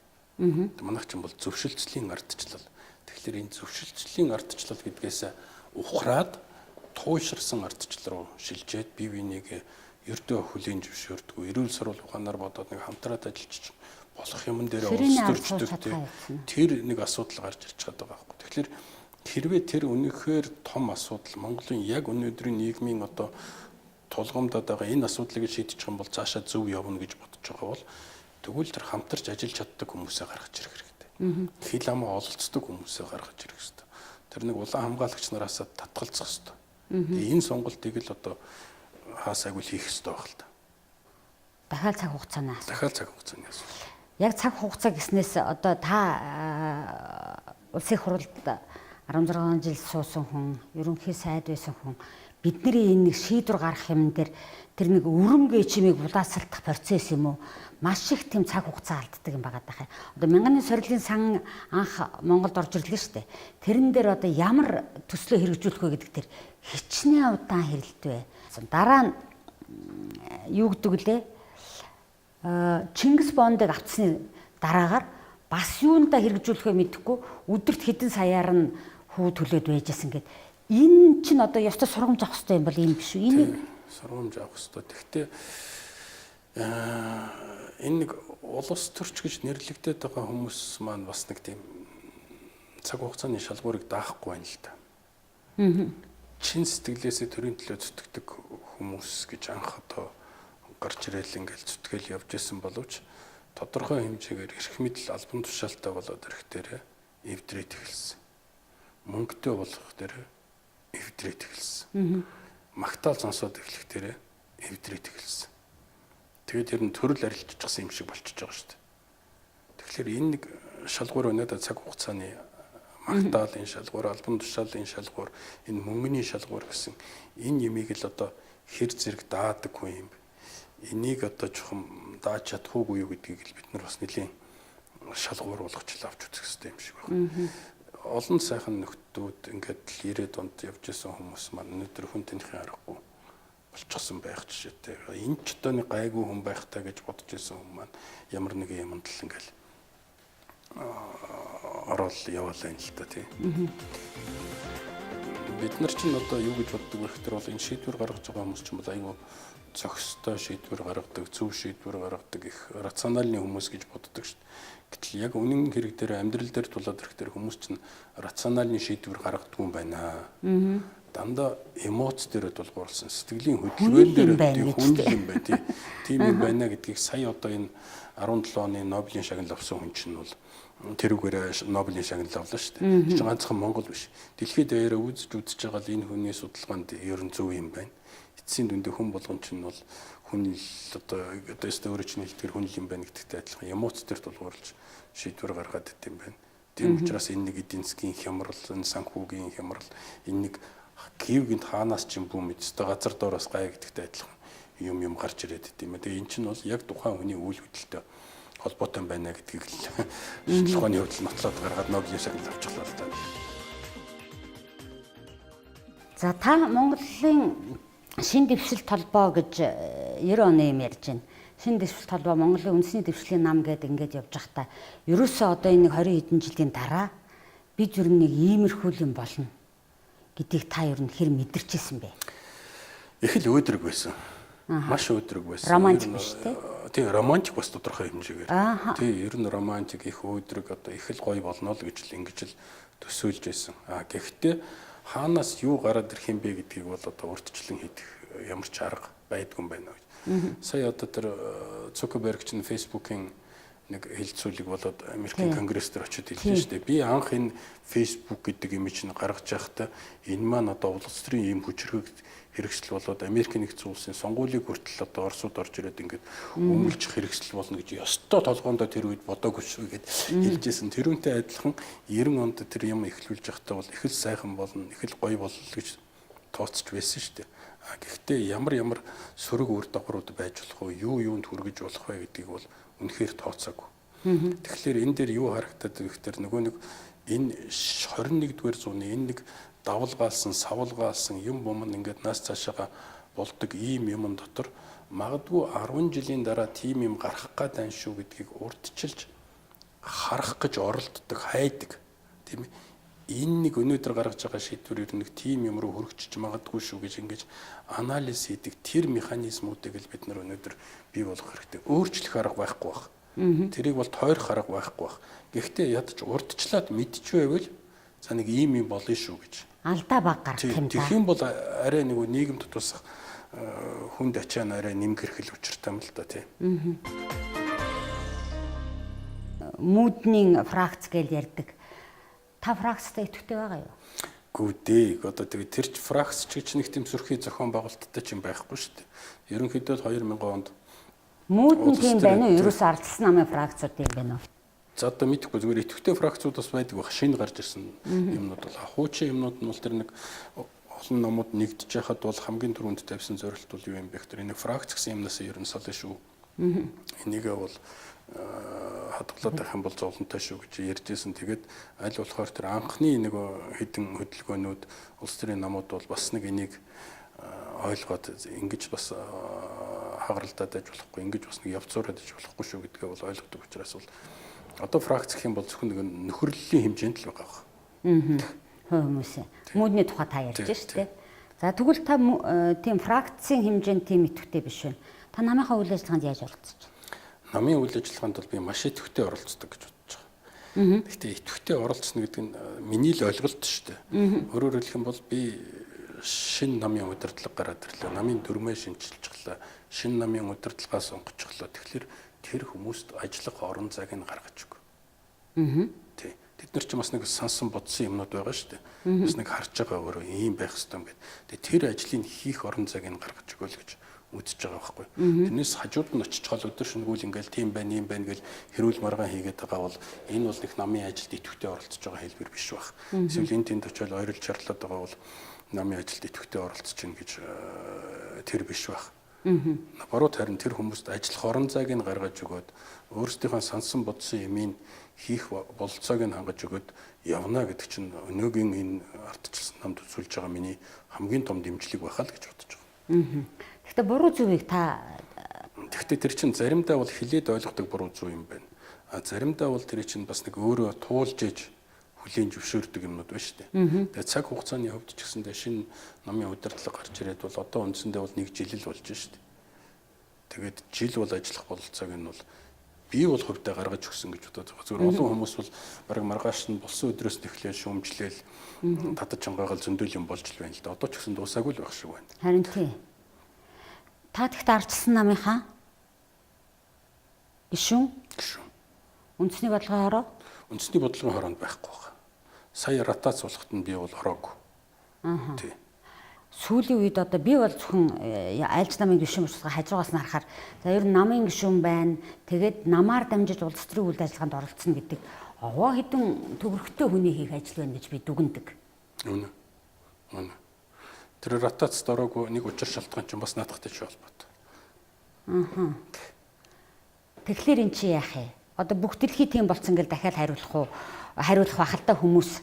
Манайх чинь бол зөвшөлтслийн ардчлал. Тэгэхээр энэ зөвшөлтслийн ардчлал гэдгээс ухраад тууширсан ардчлал руу шилжээд бие биенийг ердөө хүлийн зөвшөөрдөг. Эрүүл сурвал ухаанаар бодоод нэг хамтраад ажиллаж болох юмн дээр улс төрчдөг. Тэр нэг асуудал гарч ирж байгаа байхгүй. Тэгэхээр хэрвээ тэр үнэхээр том асуудал Монголын яг өнөөдрийн нийгмийн одоо тулгамдаад байгаа энэ асуудлыг шийдэж байгаа юм бол цаашаа зөв явна гэж бодож байгаа бол тэгвэл тэр хамтарч ажиллаж чаддаг хүмүүсээ гаргаж ирэх хэрэгтэй. Хил амаа ололцдог хүмүүсээ гаргаж ирэх хэрэгтэй. Тэр нэг улаан хамгаалагч нараас татгалзах хэрэгтэй. Тэгээ энэ сонголтыг л одоо хаасайг үл хийх хэрэгтэй байх л та. Дахиад цаг хугацаанаас. Дахиад цаг хугацааны асуудал. Яг цаг хугацаа гэснээс одоо та улсын хурлд 16 жил суусан хүн, ерөнхий сайд байсан хүн бидний энэ нэг шийдвэр гаргах юм дээр тэр нэг өрөмгөө чимийг булаацалдах процесс юм уу? Маш их тийм цаг хугацаа алддаг юм байгаа даа. Одоо мянганы сорилын сан анх Монголд орж ирлээ шүү дээ. Тэрэн дээр одоо ямар төслөө хэрэгжүүлэх вэ гэдэг тэр хичнээн удаан хэрэлдэв. Дараа нь юу гэдэг лээ? Чингис Бондыг авцсны дараагаар бас юунда хэрэгжүүлэхээ мэдэхгүй өдөрт хэдэн саяар нь хүү төлөөд байжсэн гэд. Энэ чинь одоо ёстой сургамж авах хэрэгтэй юм бол ийм биш үү? Энэ сургамж авах хэрэгтэй. Гэхдээ энэ нэг улс төрч гэж нэрлэгдээд байгаа хүмүүс маань бас нэг тийм цаг хугацааны шалгуурыг даахгүй байна л да. Чин сэтгэлээсээ төрийн төлөө зүтгэдэг хүмүүс гэж анх одоо гарч ирээл ингээл зүтгэл явж исэн боловч тодорхой хэмжээгээр эрх мэдэл албан тушаалтай болоод ирэхээр эвдрээд эхэлсэн. Мөнгөтэй болох дээр эвдрээд эхэлсэн. Магтаал сонсоод эхлэхээр эвдрээд эхэлсэн. Тэгээд ер нь төрөл арилжчихсан юм шиг болчихж байгаа шүү дээ. Тэгэхээр энэ нэг шалгуур өнөөдөр цаг хугацааны магтаалын шалгуур, албан тушаалын шалгуур, энэ мөнгөний шалгуур гэсэн энэ ямиг л одоо хэр зэрэг даадаггүй юм. Энийг одоо жоохон дааж чадахгүй юу гэдгийг л бид нар бас нэлийн шалгуур болгочихлоо авч үзэх хэрэгтэй юм шиг байна. Олон сайхан нөхдүүд ингээд л 90-ад онд явж исэн хүмүүс маань өнөөдөр хүн танихын аргагүй болчихсон байх жишээтэй. Энэ ч одоо нэг гайгүй хүн байх таа гэж бодож исэн хүн маань ямар нэгэн юмд л ингээл орол яваалаа юм л та тий. Бид нар чинь одоо юу гэж боддог вэ гэхээр бол энэ шийдвэр гаргаж байгаа хүмүүс чинь бол айгүй зохистой шийдвэр гаргадаг, зөв шийдвэр гаргадаг их рациональны хүмүүс гэж боддог шүү дээ. Гэтэл яг үнэн хэрэг дээр амьдрал дээр тулаад ирэхээр хүмүүс чинь рациональны шийдвэр гаргадаг юм байна. Дандаа эмоц дээр тулгуурласан, сэтгэлийн хөдөлгөөн дээр хүнлэл юм байна тийм юм байна гэдгийг сая одоо энэ 17 оны Нобелийн шагнал авсан хүн чинь бол тэрүүгээр Нобелийн шагнал авлаа шүү дээ. Тэр ганцхан Монгол биш. Дэлхийд даяараа үзэж байгаа л энэ хүний судалгаанд ер нь зөв юм байна. Эцсийн дүндээ хүн болгон чинь бол хүн одоо өөрөөр чинь хэлдгээр хүн юм байна гэдэгтэй адилхан эмоц төр тулгуурлаж шийдвэр гаргаад ит юм байна. Тийм учраас энэ нэг эдийн засгийн хямрал, энэ санхүүгийн хямрал, энэ нэг гівгэнд хаанаас ч юм бүү мэдээ газар доороос гай гэдэгтэй адилхан юм гарч ирээд ит юм. Тэгээ эн чинь бол яг тухайн хүний үйл хөдлөлтөй холбоотой байна гэдгийг л судалгааны хувьд нотлоод гаргаад Нобелийн шагнал авчихлаа л та. За та Монголын шин дэвшилт толгой гэж 90 оны юм ярьж байна. Шин дэвшилт толгой Монголын үндэсний дэвшлийн нам гэдэг ингээд явж байхдаа ерөөсөө одоо энэ 20 хэдэн жилийн дараа бид ер нь нэг иймэрхүү юм болно гэдгийг та ер нь хэр мэдэрчээсэн бэ? Их л өөдрөг байсан. Маш өөдрөг байсан. Романтик биш тий? Тийм романтик бас тодорхой хэмжээгээр. Тийм ер нь романтик их өөдрөг одоо их л гоё болно л гэж л ингэж л төсөөлж байсан. Гэхдээ хаанаас юу гараад ирэх юм бэ гэдгийг бол одоо урьдчилан хийх ямар ч арга байдгүй юм байна гэж. Сая одоо тэр Цукерберг чинь Facebook-ийн нэг хэлцүүлэг болоод Америкийн конгресс дээр очиж хэлсэн шүү дээ. Би анх энэ Facebook гэдэг юм чинь гаргаж байхдаа энэ маань одоо улс төрийн ийм хүчрэг хэрэгсэл болоод Америкийн нэгдсэн улсын сонгуулийг хүртэл одоо Оросууд орж ирээд ингээд өмөлжих хэрэгсэл болно гэж ёстой толгоондоо тэр үед бодоогүй шүү гэд хэлжсэн. Тэрүүнтэй адилхан 90 онд тэр юм эхлүүлж байхдаа бол их л сайхан болно, их л гоё болно гэж тооцож байсан шүү дээ. Гэхдээ ямар сөрөг үр дагаврууд байж болох вэ? Юунд хүргэж болох вэ гэдгийг бол үнэхээр тооцоогүй. Тэгэхээр энэ дээр юу харагдаад вэ гэхээр нөгөө нэг энэ 21-р зууны энэ нэг давалгаалсан, савлгаалсан юм бомн ингээд нас цаашаага болдог ийм юм дотор магадгүй 10 жилийн дараа тийм юм гарах гэдэг шүү гэдгийг урдчилж харах гэж оролддог, хайдаг. Тийм ээ. Энэ нэг өнөөдөр гаргаж байгаа шийдвэр ер нь тийм юм руу хөргөжж магадгүй шүү гэж ингэж анализ хийдэг тэр механизмуудыг л бид нар өнөөдөр бий болгох хэрэгтэй. Өөрчлөх арга байхгүй байх. Тэрийг бол тойрох арга байхгүй байх. Гэхдээ ядч урдчлаад мэдчихвэл за нэг ийм юм болно шүү гэж. Алдаа баг гарах юм да. Тэгэх юм бол арай нэг нийгэмд тусах хүнд ачаан арай нэмгэрх л учиртай юм л да тий. Мүүдний фракц гэж ярьдаг. Та фракцтай идэвхтэй байгаа юу? Гүдээ. Одоо тэгээ тэр фракц ч нэг тийм сөрхий зохион байгуулалттай ч юм байхгүй шүү дээ. Ерөнхийдөө 2000 онд мүүдний тийм байна уу? Ерөөс ардсан намын фракцууд юм байна уу? За одоо мэдэхгүй зүгээр идэвхтэй фракцууд бас байдаг байх. Шинэ гарч ирсэн юмнууд бол хуучин юмнууд нь бол тэр нэг олон номууд нэгдэж яхад бол хамгийн түрүүнд тавьсан зорилт бол юу юм бэ гэхээр энэ фракц гэсэн юмнаас ер нь сална шүү. Энийгээ бол хадгалаад байх юм бол зовлонтой шүү гэж ярьжсэн. Тэгээд аль болохоор тэр анхны нэг хэдэн хөдөлгөөнүүд улс төрийн намууд бол бас нэг энийг ойлгоод ингэж бас хагаралдаад байж болохгүй, ингэж бас нэг явцуураад байж болохгүй шүү гэдгээ бол ойлгодог учраас бол одоо фракц гэх юм бол зөвхөн нэг нөхөрлөлийн хэмжээнд л байгаа. Хүмүүсээ. Мүүдний тухай та ярьж шүү дээ. За тэгвэл та тийм фракцийн хэмжээнд тийм идэвхтэй биш байна. Та намынхаа үйл ажиллагаанд яаж оролцож байна? Намын үйл ажиллагаанд бол би маш идэвхтэй оролцдог гэж бодож байгаа. Гэхдээ идэвхтэй оролцсон гэдэг нь миний л ойлголт шүү дээ. Өөрөөр хэлэх юм бол би шинэ намын удирдлага гараад ирлээ. Намын дүрмээ шинжилж члээ. Шинэ намын удирдлагаа сонгочихлоо. Тэгэхээр тэр хүмүүст ажиллах орон зайг нь гаргаж өг. Тий. Тэд нар ч бас нэг сансан бодсон юмнууд байгаа шүү дээ. Бас нэг харж байгаа өөрөө ийм байх хэрэгтэй юм гээд. Тэгээ тэр ажлыг хийх орон зайг нь гаргаж өгөөл гэж үзэж байгаа байхгүй. Тэрнээс хажууд нь очиж гол өдөр шөнөгөл ингээл тийм байна, ийм байна гэж хэрүүл маргаан хийгээд байгаа бол энэ бол нэг намын ажилд идэвхтэй оролцож байгаа хэлбэр биш байх. Эсвэл энэ тэнд очиод ойрол чарлаад байгаа бол намын ажилд идэвхтэй оролцож чинь гэж тэр биш байх. Баруун харин тэр хүмүүст ажиллах орон зайг нь гаргаж өгөөд өөрсдийнхөө сансан бодсон юмыг хийх бололцоог нь хангаж өгөөд явна гэдэг чинь өнөөгийн энэ ардчилсан намд үзүүлж байгаа миний хамгийн том дэмжлэг байхаа л гэж бодож байгаа. Гэхдээ буруу зүвийг та Гэхдээ тэр чинь заримдаа бол хилээд ойлгодог буруу зүв юм байна. А заримдаа бол тэр чинь бас нэг өөрөө туулж ээж хүлийн зөвшөөрдөг юмнууд байна шүү дээ. Тэгээ цаг хугацааны хувьд ч гэсэндээ шинэ намын удирдлага гарч ирээд бол одоо үндсэндээ бол 1 жил л болж шүү дээ. Тэгээд жил бол ажиллах бололцоог нь бол би бол хувьдаа гаргаж өгсөн гэж бодож байгаа. Зүгээр олон хүмүүс бол бараг маргааш нь болсон өдрөөс нэхлээ шүүмжлээл татаж чангаагаал зөндөл юм болж л байна л да. Одоо ч гэсэн дуусаагүй л байх шиг байна. харин тий. Та тэгт ардчилсан намынхаа гишүүн үндэсний бодлогын хороо Үндэсний бодлогын хороонд байхгүй байна. Сая ротац болоход нь би бол ороогүй. Тий. сүүлийн үед одоо би бол зөвхөн айлч намын гишүүн учраас хажуугаас нь харахаар за ер нь намын гишүүн байна. Тэгээд намаар дамжиж улс төрийн үйл ажиллагаанд оролцсон гэдэг овоо хэдэн төвөрхтэй хүний хийх ажил байна гэж би дүгнэдэг. Үнэ. Тэр ротацд ороогүй нэг учир шалтгаан чинь бас наадахтай ч холбоотой. Тэгэхээр эн чи яах вэ? Одоо бүх дэлхий тийм болцсон гэж дахиад хариулах байх л та хүмүүс.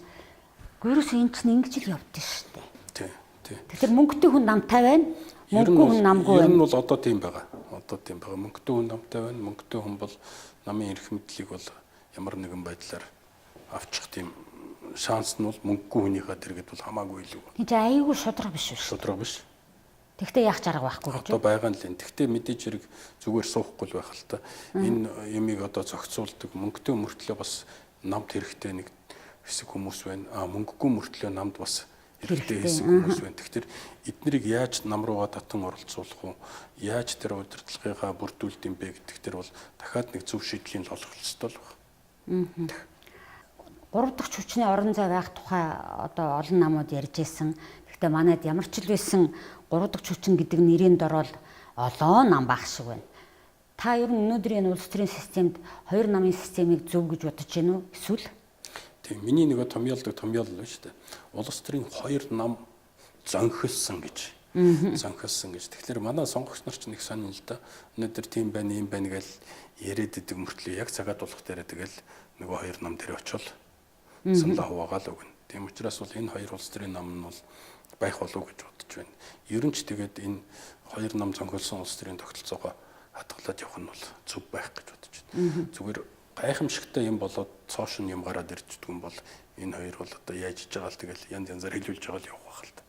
Гөрөөс эн чинь ингэж л явдсан шүү дээ. Тий. Тэгэхээр мөнгөтэй хүн намтай байна. Мөнгөгүй хүн намгүй байна. Ер байна. нь бол одоо тийм байгаа. Мөнгөтэй хүн намтай байна. Мөнгөтэй хүн бол намын эрх мэдлийг бол ямар нэгэн байдлаар авчих тийм шанс нь бол мөнгөгүй хүнийхээ дэргэд бол хамаагүй илүү. Энд чи аюулгүй шудраг биш үү? Шудраг биш. Тэгтээ яах чарга байхгүй гэж. Одоо байгаа нь л энэ. Тэгтээ мэдээж хэрэг зүгээр суухгүй л байх л та. Энэ юмыг одоо зохицуулдаг мөнгөтэй мөртлөө бас намд хэрэгтэй нэг хэсэг хүмүүс байна. Мөнгөгүй мөртлөө намд бас хэрэгтэй хэсэг хүмүүс байна. Тэгэхээр эднэрийг яаж нам руугаа татан оролцуулах уу? Яаж тэр удирдлагынхаа бүрдүүлд юм бэ гэдэг тэр бол дахиад нэг зөв шийдлийн олох ёстой л байна. 3 дахь хүчний орон зай байх тухай одоо олон намууд ярьж ирсэн. Гэхдээ манайд ямар ч л байсан 3 дахь хүчин гэдэг нэрийн дор бол олон нам байх шиг байна. Та ер нь өнөөдрийн улс төрийн системд 2 намын системийг зөв гэж бодож байна уу? Эсвэл тийм миний нэг томьёолдог томьёол л шүү дээ. Улс төрийн 2 нам зөнхөлсөн гэж. Зөнхөлсөн гэж. Тэгэхээр манай сонгогч нар ч нэг сонин л да. Өнөөдөр тийм байна, ийм байна гэж яриад идэг мөртлөө яг цагаад болох дээр тэгэл нөгөө 2 нам дээр очил саналаа хуваагаал өгнө. Тийм учраас бол энэ 2 улс төрийн нам нь бол байх болов уу гэж бодож байна. Ер нь ч тэгээд энэ 2 нам зөнхөлсөн улс төрийн тогтолцоогоо хадгалаад явах нь бол зөв байх гэж бодож байна. Зүгээр гайхамшигтай юм болоод цоош нь юм гараад ирдэг юм бол энэ хоёр бол одоо яаж иж байгаа л тэгэл янз янзаар хэлүүлж байгаа л явах байх л та.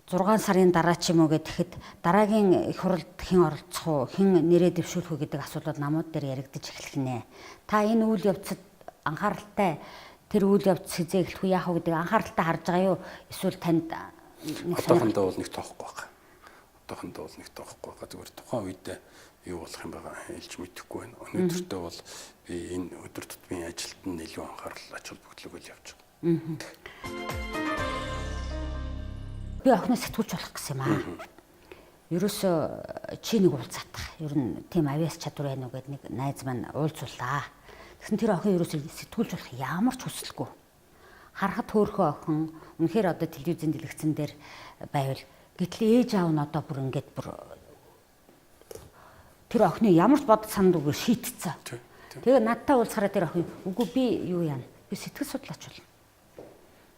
6 сарын дараа ч юм уу гэхэд дараагийн их хурлд хэн оролцох уу, хэн нэрээ дэвшүүлэх үү гэдэг асуудлууд намууд дээр яригдаж эхлэх нэ. Та энэ үйл явцад анхааралтай тэр үйл явц хизээ эхлэх үү яах вэ гэдэг анхааралтай харж байгаа юу? Эсвэл танд одоохондоо бол нэг тоохгүй байгаа. Зүгээр тухайн үедээ юу болох юм байгаа хэлж мэдэхгүй байна. Өнөөдөртөө бол би энэ өдөр тутмын ажилд нь илүү анхаарал ач холбогдлого явж байгаа. Би охиноо сэтгүүлч болох гэсэн юм аа. Ерөөсөө чи нэг уулзаатах. Ер нь тийм авиас чадвар байна уу гэдэг нэг найз маань уулзуулаа. Тэгсэн тэр охин ерөөсөө сэтгүүлч болох ямар ч хүсэлгүй. Харахад хөөрхөн охин үнэхээр одоо телевизэн дэлгэцэн дээр байвал гэтэл ээж аав нь одоо бүр ингээд тэр охины ямар ч бодол санд үгүй шийтцээ. Тэгээ надтай уулзахаараа тэр охин үгүй би юу яана. Би сэтгэл судлаач болно.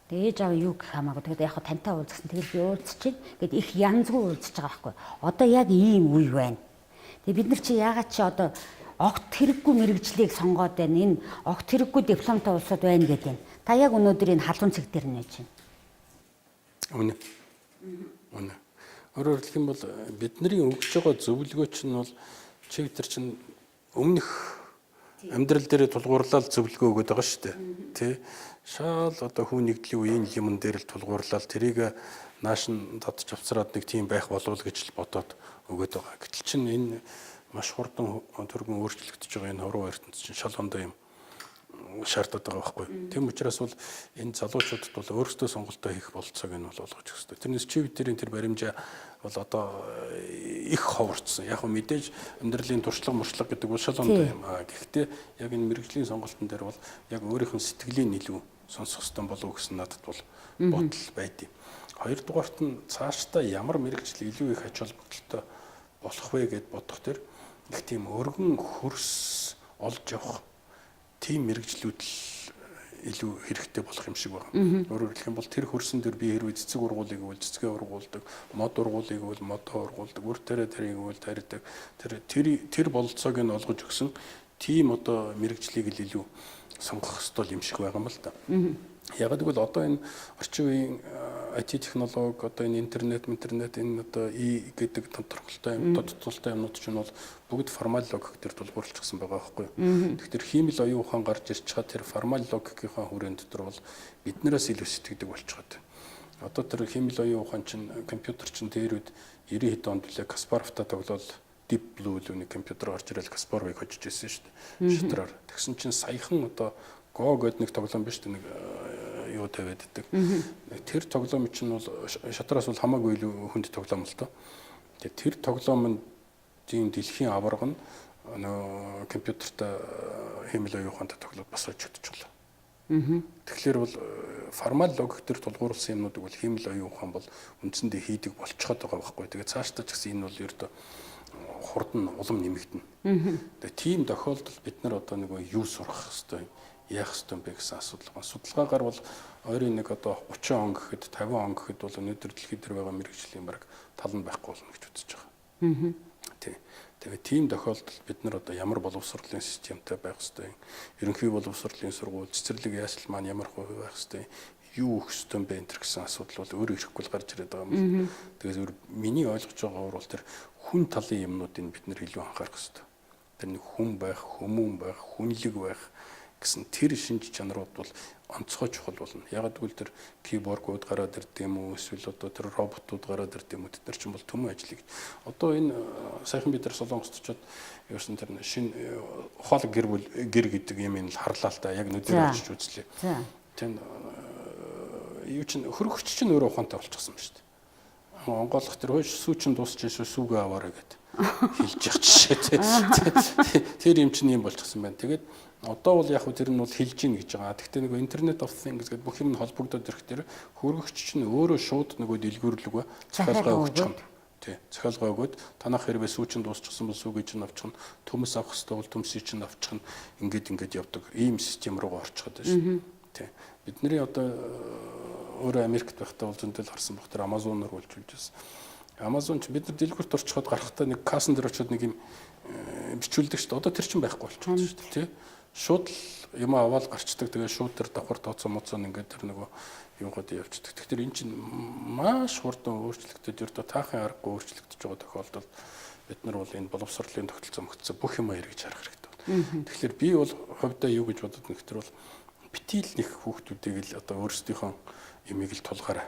Тэгээ ээж аав юу гэх хамаагүй. Тэгээд яг хаа тантай уулзсан. Тэгээд би уулзчихъя. Гэт их янзгүй уулзж байгаа байхгүй. Одоо яг ийм үе байна. Тэгээ бид нар чи яагаад чи одоо огт хэрэггүй мэрэгжлийг сонгоод байна. Энэ огт хэрэггүй дипломтой улсууд байна гэдэг юм. Та яг өнөөдөр энэ халуун цэг дээр нэж байна. Үнэ. Өөрөөр хэлэх юм бол бидний өгж байгаа зөвлөгөө чинь бол чи тэр чинь өмнөх амьдрал дээр тулгуурлал зөвлөгөө өгöd байгаа шүү дээ. Тэ? Шаал одоо хүн нэгдлийн үеийн юмн дээр л тулгуурлал тэрийг нааш нь татж авцраад нэг тийм байх болов уу гэж л бодоод өгöd байгаа. Гэтэл чинь энэ маш хурдан төргөн өөрчлөгдөж байгаа энэ хуруу ертөнд чинь шал ондоо юм шаардаад байгаа байхгүй. Тийм учраас бол энэ залуучуудад бол өөрсдөө сонголтоо хийх болцоог нь бол олгож өгөх хэрэгтэй. Тэрнээс чи бидний тэр баримжаа бол одоо их ховорцсон. Яг нь мэдээж амьдралын туршлага муршлага гэдэг бол шал ондоо юм. Гэхдээ яг энэ мэрэгжлийн сонголтын дээр бол яг өөрийнх нь сэтгэлийн илүү сонсох хэрэгтэй болов уу гэсэн надад бол бодол байдیں۔ Хоёрдугаарт нь цаашдаа ямар мэрэгжил илүү их ач холбогдолтой болох вэ гэд бодох тэр их тийм өргөн хөрс олж явах тийм мэрэгжлүүд л илүү хэрэгтэй болох юм шиг байна. Өөрөөр хэлэх юм бол тэр хөрсөн дээр би хэрвээ цэцэг ургуулыг бол цэцгээ ургуулдаг, мод ургуулыг бол модоо ургуулдаг, үр тарийг бол тарьдаг. Тэр бололцоог нь олгож өгсөн тийм одоо мэрэгжлийг л илүү сонгох ёстой юм шиг байгаа юм л да. Яг гэвэл одоо энэ орчин үеийн IT технологи, одоо энэ интернет энэ одоо гэдэг тодорхойлолтой юм, тодтолтой юмнууд чинь бол бүгд формал логик дээр тулгуурлагдсан байгаа байхгүй юу. Тэгэхээр хиймэл оюун ухаан гарч ирж байгаа тэр формал логикийнхаа хүрээнд дотор бол биднээс илүү сэтгэдэг болчиход. Одоо тэр хиймэл оюун ухаан чинь компьютер чинь дээр үед 90 хэд онд үлээ Каспаровтай тоглол Deep Blue л үний компьютер орж ирэл Каспаровыг хожиж ирсэн шүү дээ. Шатраар. Тэгсэн чинь саяхан одоо Go гэдэг нэг тоглоом биш үү, нэг юу тавиад иддэг. Тэр тоглоом чинь бол шатраас бол хамаагүй илүү хүнд тоглоом л доо. Тэгээ тэр тоглоомын тийм дэлхийн аварга нь компьютертай хиймэл оюун ухаантай тоглоод бас олж чадчихлаа. Тэгэхээр бол формал логик төр тулгуурласан юмнуудыг бол хиймэл оюун ухаан бол үндсэндээ хийдэг болчиход байгаа байхгүй. Тэгээ цаашдаа ч гэсэн энэ бол ердөө хурдан улам нэмэгдэнэ. Тэгээ тийм тохиолдолд бид нар одоо нэг юу сурах хэвээр яах ёстой юм бэ гэсэн асуудал байна. Судалгаагаар бол ойрын нэг одоо 30 он гэхэд 50 он гэхэд бол өнөөдөр дэлхийд дээр байгаа мэрэгжлийн бараг тал нь байхгүй болно гэж үзэж байгаа. Тэгээ тийм тохиолдолд бид нар одоо ямар боловсролын системтэй байх ёстой юм. Ерөнхий боловсролын сургууль, цэцэрлэг яаслал маань ямар хувь байх ёстой юм. Юу өгөх ёстой юм бэ энэ гэсэн асуудал бол өөрөө ирэхгүй л гарч ирээд байгаа юм. Тэгээд миний ойлгож байгаагаар бол тэр хүн талын юмнуудыг бид нар илүү анхаарах ёстой. Тэр нэг хүн байх, хүмүүн байх, хүнлэг байх гэсэн тэр шинж чанарууд бол онцгой чухал болно. Яг гэвэл тэр киборгууд гараад ирдэг юм уу, эсвэл одоо тэр роботууд гараад ирдэг юм уу, тэд нар ч юм бол төмөн ажлыг. Одоо энэ саяхан бид нар Солонгост очиод ерөөсөн тэр шинэ ухаалаг гэр гэдэг юм ин харлаа л та яг нүдээр очиж үзлээ. Тэн юу чин хөрөгч чинь өөрөө ухаантай болчихсон ба шүү дээ. Онголох тэр хойш сүү чин дуусч эсвэл сүүгээ аваарай гэд хэлж явах жишээ. Тэр юм чинь юм болчихсон байна. Тэгээд одоо бол яг хөө тэр нь бол хэлж гин гэж байгаа. Гэхдээ нөгөө Internet of Things гэдэг бүх юм нь холбогдоод ирэх тэр хөргөгч чинь өөрөө шууд нөгөө дэлгүүрлэг ба захиалгаа өгч юм. Тий. Захиалгаа өгөөд танах хэрвээ сүүчин дуусчихсан бол сүүгээ чинь авчих нь, төмөс авах хэрэгтэй бол төмсийг чинь авчих нь ингээд явдаг. Ийм систем руу орчиход байна шүү. Тий. Бидний одоо өөрөө Америкт байхдаа бол зөндөл харсан баг тэр Amazon-оор үйлчилж байсан. Amazon ч бид нар дэлгүүрт орчиход гарахтаа нэг кассан дээр очиод нэг юм бичүүлдэг шүү дээ. Одоо тэр чинь байхгүй болчихсон шүү дээ. Тий. Шууд юм аваад гарчдаг. Тэгээ шууд тэр давхар тооцоо ингээд тэр нөгөө юугад явчихдаг. Тэгэхээр эн чинь маш хурдан өөрчлөгдөж ердөө таахын аргагүй өөрчлөгдөж байгаа тохиолдолд бид нар бол энэ боловсролын тогтолцоо мөгцсөн бүх юм эргэж харах хэрэгтэй байна. Тэгэхээр би бол хувьдаа юу гэж бодод нэгтэр бол битил нэг хүүхдүүдийг л одоо өөрсдийнхөө юмыг л тулгаарай.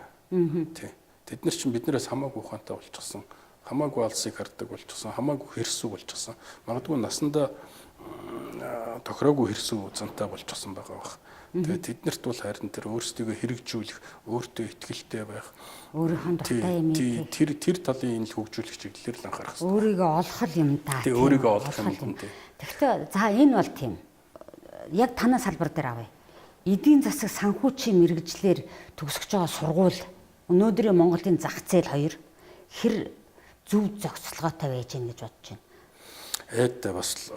Тий. Тэд нар чинь биднээс хамаагүй ухаантай болчихсон. Хамаагүй алсыг хардаг болчихсон. Хамаагүй хэрсүү болчихсон. Магадгүй насандаа тохироогүй хэрсүү зантай болчихсон байгаа бах. Тэгээд тэднэрт бол харин тэр өөрсдийгөө хэрэгжүүлэх, өөртөө ихтэй байх, өөрийнхөө дуртай юм тэр талын энэ хөгжүүлэх чиглэлээр л анхаарах хэрэгтэй. Өөрийгөө олох юм да. Тэг өөрийгөө олох юм тий. Тэгэхдээ за энэ бол тийм. Яг танаа салбар дээр авъя. Эдийн засаг санхүүчийн мэрэгжлэр төгсөж байгаа сургууль өнөөдрийн Монголын зах зээл хоёр хэр зөв зохицолгоотой байж гэн гэж бодож байна. Эд бас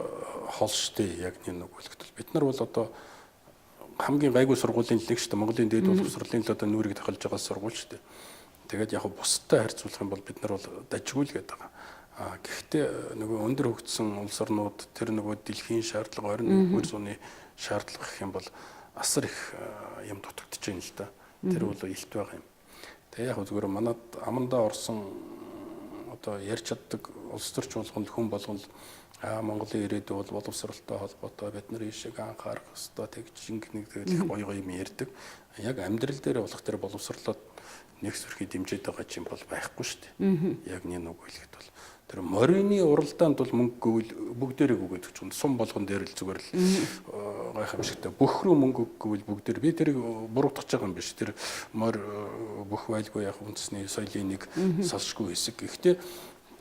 хол штэ яг нэг үгөлтөл. Бид нар бол одоо хамгийн гайгүй сургуулийн нэг шүү дээ. Монголын дээд боловсролын л одоо нүрийг тахалж байгаа сургууль шүү дээ. Тэгээд яг бусдтай харьцуулах юм бол бид нар бол дажгүй л гэдэг байгаа. Гэхдээ нөгөө өндөр хөгжсөн улс орнууд тэр нөгөө дэлхийн шаардлага 21-р зууны шаардлага гэх юм бол асар их юм дутагдж байна л да. Тэр бол илт байгаа юм. Тэгээ яг зүгээр манад амандаа орсон одоо ярьж чаддаг улс төрч болгонд хүн болгонд Монголын ирээдүй бол боловсролтой холбоотой бид нар ийшээ анхаарах ёстой тэгж нэг тэгэл гоё юм ярьдаг. Яг амьдрал дээр болох тэр боловсрлоод нэг сүрхий дэмжиж байгаа юм бол байхгүй шүү дээ. Яг нэг үг хэлэхэд бол Тэр морины уралдаанд бол мөнгө гэвэл бүгдээрээ өгөөд гэж байна. Сум болгон дээр л зүгээр л гайхамшигтай. Бүх рүү мөнгө гэвэл бүгдээр би тэрийг буруутгах байгаа юм биш. Тэр морь бүх байлгүй яг үндэсний соёлын нэг салшгүй хэсэг. Гэхдээ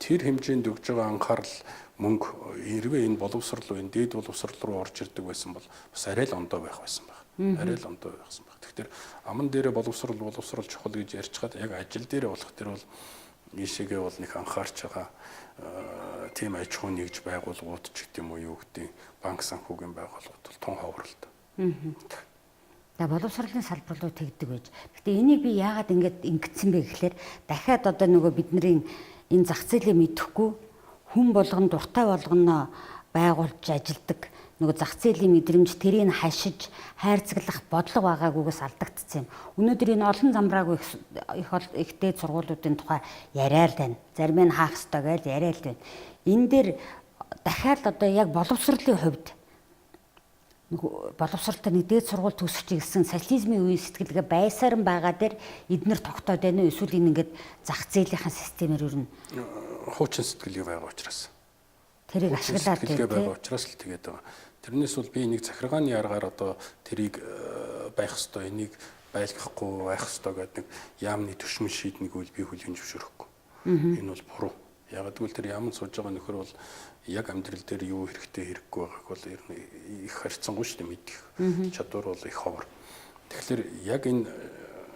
тэр хэмжээнд өгж байгаа анхаарал мөнгө хэрвээ энэ боловсрал уу энэ дээд боловсрал руу орж ирдэг байсан бол бас арай л ондоо байх байсан баг. Арай л ондоо байсан баг. Тэгэхээр аман дээрээ боловсрал чухал гэж ярьж чад яг ажил дээрээ болох тэр бол ийшээгээ бол нэг анхаарч байгаа тийм аж ахуй нэгж байгууллагууд ч гэдэг юм уу юу гэдэг банк санхүүгийн байгууллагууд бол тун ховролтой. За боловсролын салбар руу тэгдэг байж. Гэхдээ энийг би яагаад ингэсэн бэ гэхээр дахиад одоо нөгөө бидний энэ зах зээлээ мэдэхгүй хүн болгон дуртай болгоно байгуулж ажилдаг нөгөө зах зээлийн мэдрэмж тэрийг хашиж хайрцаглах бодлого байгаагүйгээс алдагдсан юм. Өнөөдөр энэ олон замбраагүй их дээд сургуулиудын тухай яриа л байна. Зарим нь хаах ёстой гэж яриа л байна. Энэ дээр дахиад одоо яг боловсролын хувьд боловсролтой нэг дээд сургууль төгсөж ирсэн социализмын үеийн сэтгэлгээ байсаар байгаа дээр эднэр тогтоод байна уу эсвэл энэ ингээд зах зээлийнхэн системээр юу хуучин сэтгэлгээ байгаа учраас тэрийг ашиглаад байгаа учраас л тэгээд байгаа. Тэрнээс бол би нэг захиргааны аргаар одоо тэрийг байх ёстой, энийг байлгахгүй байх ёстой гэдэг нэг яамны төшмөл шийднийг үл би хүлээн зөвшөөрөхгүй. Энэ бол буруу. Яг гэвэл тэр яамд сууж байгаа нөхөр бол яг амьдрал дээр юу хэрэгтэй хэрэггүй байгааг бол их харьцангуй шүү дээ мэдих. Чадвар бол их ховор. Тэгэхээр яг энэ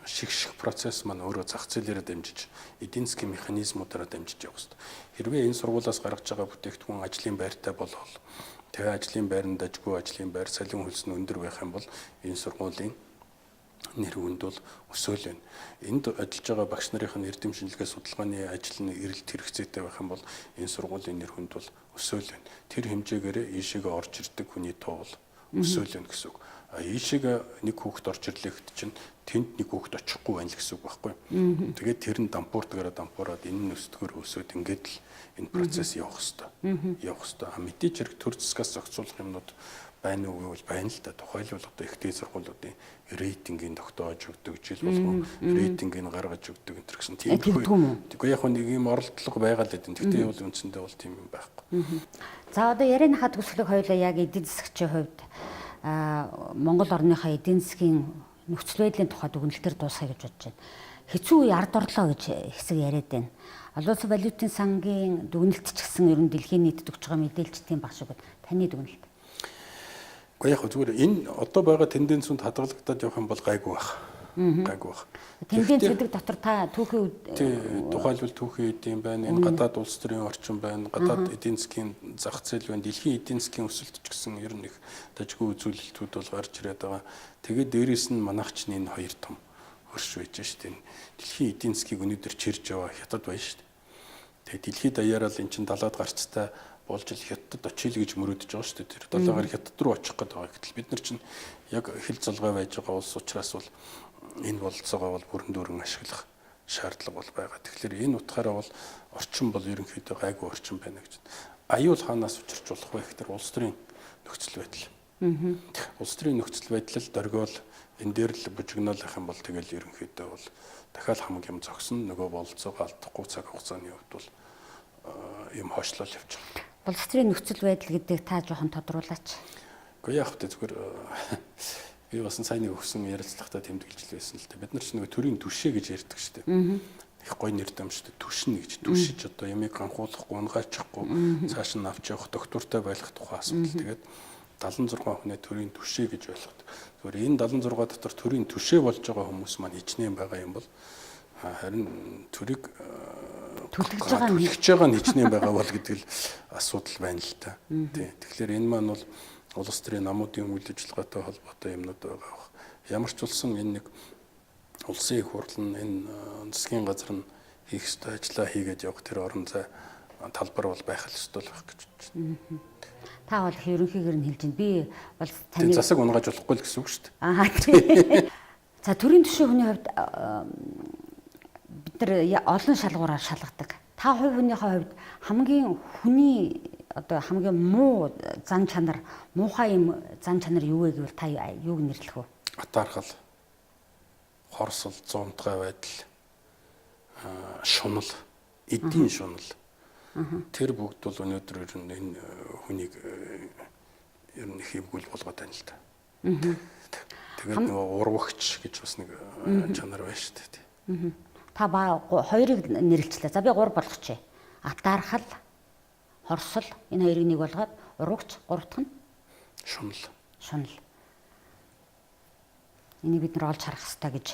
шигших процесс маань өөрөө зах зээлээрээ дамжиж, эдийн засгийн механизмуудаараа дамжиж явах хэрэгтэй. Хэрвээ энэ сургуулиас гаргаж байгаа бүтээгдэхүүн ажлын байртай болол тэгээ ажлын байранд дажгүй ажлын байр салин хөлс нь өндөр байх юм бол энэ сургуулийн нэр хүнд бол өсөөл байна. Энд ажиллаж байгаа багш нарын эрдэм шинжилгээ судалгааны ажил нь эрэлт хэрэгцээтэй байх юм бол энэ сургуулийн нэр хүнд бол өсөөл байна. Тэр хэмжээгээр ийшээгээ орж ирдэг хүний тоо бол өсөөл байна гэсэн үг. Ийшээгээ нэг хүүхэд орж ирлээхэд чинь тэнд нэг хүүхэд очихгүй байна л гэсэн үг байхгүй. Тэгээд тэр нь дампуураад энэ өсдгөр өсөөд ингээд л энэ процесс явах хэвээр. Явах хэвээр. Мэдээж хэрэг төр засгаас зохицуулах юмнууд байна уу гэвэл байна л да. Тухайлбал одоо их дээд сургуулиудын рейтингийн тогтоож өгдөг, жил болгон рейтингийг гаргаж өгдөг энэ гэсэн тийм үү. Тэгвэл яг нэг юм оролдлого байгаа л гэдэг. Тэгтээ бол үндсэндээ бол тийм юм байхгүй. За одоо ярианы хадгалах хоёлаа яг эдийн засгийн хувьд Монгол орныхоо эдийн засгийн нөхцөл байдлын тухай дүгнэлтээр дуусгая гэж бодож байна. Хэцүү үе ард орлоо гэж хэсэг яриад байна. Олон улсын валютын сангийн дүгнэлт ч гэсэн ер нь дэлхийн нийтэд өгч байгаа мэдээлэлчдийн баг шиг байна. Таны дүгнэлт. Гэхдээ яг зүгээр энэ одоо байгаа тенденцүүд хадгалагдаад явах юм бол гайгүй байх. Гайгүй байх. Тенденц гэдэг дотор та түүхийн тухайлбал түүхийн эдийн байна, энэ гадаад улс төрийн орчин байна, гадаад эдийн засгийн зах зээл байна, дэлхийн эдийн засгийн өсөлт ч гэсэн ер нь их дажгүй үзүүлэлтүүд бол гарч ирээд байгаа. Тэгээд дээрэс нь манайхчны энэ хоёр том хөрш байж штэ. Дэлхийн эдийн засгийг өнөөдөр чирж яваа хятад байна штэ. Тэгээд дэлхийд даяараа л эн чин далаад гарцтай болж л хятад очил гэж мөрөөдөж байгаа шүү дээ. Тэр далаагаар хятад руу очих гэдэг байгаа. Гэтэл бид нар чинь яг хил залгай байж байгаа улс учраас бол энэ болцоогоо бол бүрэн дүүрэн ашиглах шаардлага бол байгаа. Тэгэхээр энэ утгаараа бол орчин бол ерөнхийдөө гайгүй орчин байна гэж. Аюул хаанаас учирч болох вэ гэхээр улс төрийн нөхцөл байдал. Улс төрийн нөхцөл байдлал дөргөөл энэ дээр л бужигнуулах юм бол тэгэл ерөнхийдөө бол дахиад хамаг юм зогсно. Нөгөө болцоогоо алдахгүй цаг хугацааны хувьд бол юм хойшлол явж байгаа. Улс төрийн нөхцөл байдал гэдэг та жоохон тодруулаач. Гэхдээ яг хөтэ зүгээр би бас сайн нэг өгсөн ярилцлагатай тэмдэглэж байсан л дээ. Бид нар ч нэг төрийн түшээ гэж ярьдаг шүү дээ. Их гоё нэртэй юм шүү дээ. Түшнэ гэж. Түшиж одоо ямиг ганхуулахгүй, унгаачихгүй, цааш нь авч явах доктортой байх тухай асуудал. Тэгээд 76 хүнээ төрийн түшээ гэж ойлгодог. Зүгээр энэ 76 дотор төрийн түшээ болж байгаа хүмүүс маань хичнээн байгаа юм бол харин төрийг төлөж байгаа нь хичнээн байгаа бол гэдэг л асуудал байна л та. Тий. Тэгэхээр энэ маань бол улс төрийн намуудын үйл ажиллагаатай холбоотой юмнууд байгаа. Ямар ч улсын энэ нэг улсын их хурл нь энэ засгийн газар нь хийх ёстой ажлаа хийгээд явах тэр орон зай талбар бол байх л ёстой л байх гэж бодож байна. Та бол ерөнхийгээр нь хэлж байна. Би бол таны засаг унгааж болохгүй л гэсэн үг шүү дээ. Аа тий. За төрийн түвшин хүний хувьд бид нар олон шалгуураар шалгадаг. Та хувь хүнийхээ хувьд хамгийн хүний одоо хамгийн муу зан чанар, муухай юм зан чанар юу вэ гэвэл та юуг нэрлэх вэ? Атаархал, хорсол, зумтгай байдал, шунал, эдийн шунал. Тэр бүгд бол өнөөдөр ер нь энэ хүнийг ер нь хийвгүүл болгоод байна л да. Тэгээд нөгөө урвагч гэж бас нэг чанар байна шүү дээ. Та хоёрыг нэрлэлчлээ. За би 3 болгочихъя. Атаархал, хорсол энэ хоёрыг нэг болгоод урвагч, 3 дахь нь шунал. Шунал. Энийг бид нар олж харах хэрэгтэй гэж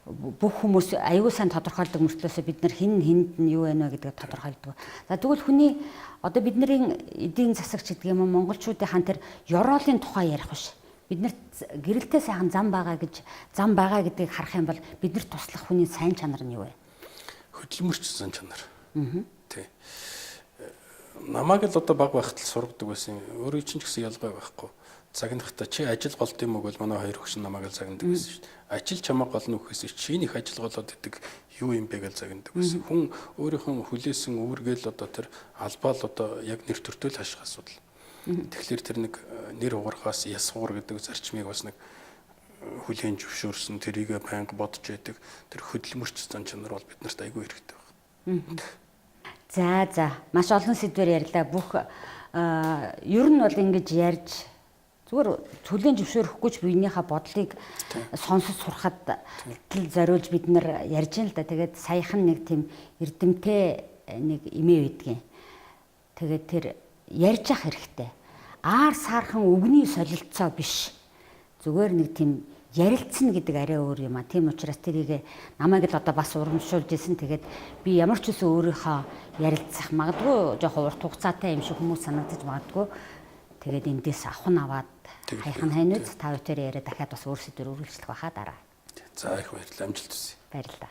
бүх хүмүүс аюул сайн тодорхойлдог мөртлөөсөө бид нар хэнд нь юу байна вэ гэдгийг тодорхойлдог. За тэгвэл хүний одоо бидний эдийн засагч гэдэг юм уу монголчуудынхаа тэр ёроолын тухай ярих биш. Бид нар гэрэлтэй сайхан зам байгаа гэдгийг харах юм бол биднэрт туслах хүний сайн чанар нь юу вэ? Хөдөлмөрч зан чанар. Тий. Намайг л одоо баг байхад л сургадаг байсан. Өөрөө чинь ч гэсэн ялгаа байхгүй. Загнахтаа чи ажил голд юм уу бол манай хоёр хөгшин намайг л загнадаг байсан шүү дээ. Ажил чамаа голно гэхээс чинь их ажил голоод идэг юу юм бэ гэж загнадаг байсан. Хүн өөрийнхөө хүлээсэн үүргээл одоо тэр албаал одоо яг нэр төртөл хаших асуудал. Тэгэхээр тэр нэг нэр угархаас ясгуур гэдэг зарчмыг бас нэг хүлээн зөвшөөрсөн тэрийг байнга бодож байдаг. Тэр хөдөлмөрч зан чанар бол биднэрт айгүй хэрэгтэй байна. За маш олон сэдвээр ярьлаа. Бүх ер нь бол ингэж ярьж зүгээр төлөөн зөвшөөрөхгүй ч биенийхээ бодлыг сонсож сурахад тэл зориулж бид нар ярьж ин л да. Тэгээд саяхан нэг тийм эрдэмтэй нэг эмээ байдгийн. Тэгээд тэр ярьж ах хэрэгтэй. Аар саархан өгний солилцоо биш. Зүгээр нэг тийм ярилцсан гэдэг арай өөр юм а. Тийм учраас тэрийг намайг л одоо бас урамшуулж исэн. Тэгээд би ямар ч үсэн өөрийнхөө ярилцах магадгүй жоохон урт хугацаатай юм шиг хүмүүс санагдаж магадгүй. Тэгээд эндээс аваад хайхан хайнууд та бүхэн яриа дахиад бас өөр сэдвээр үргэлжлэх байхаа дараа. За их баярлалаа. Амжилт хүсье. Баярлалаа.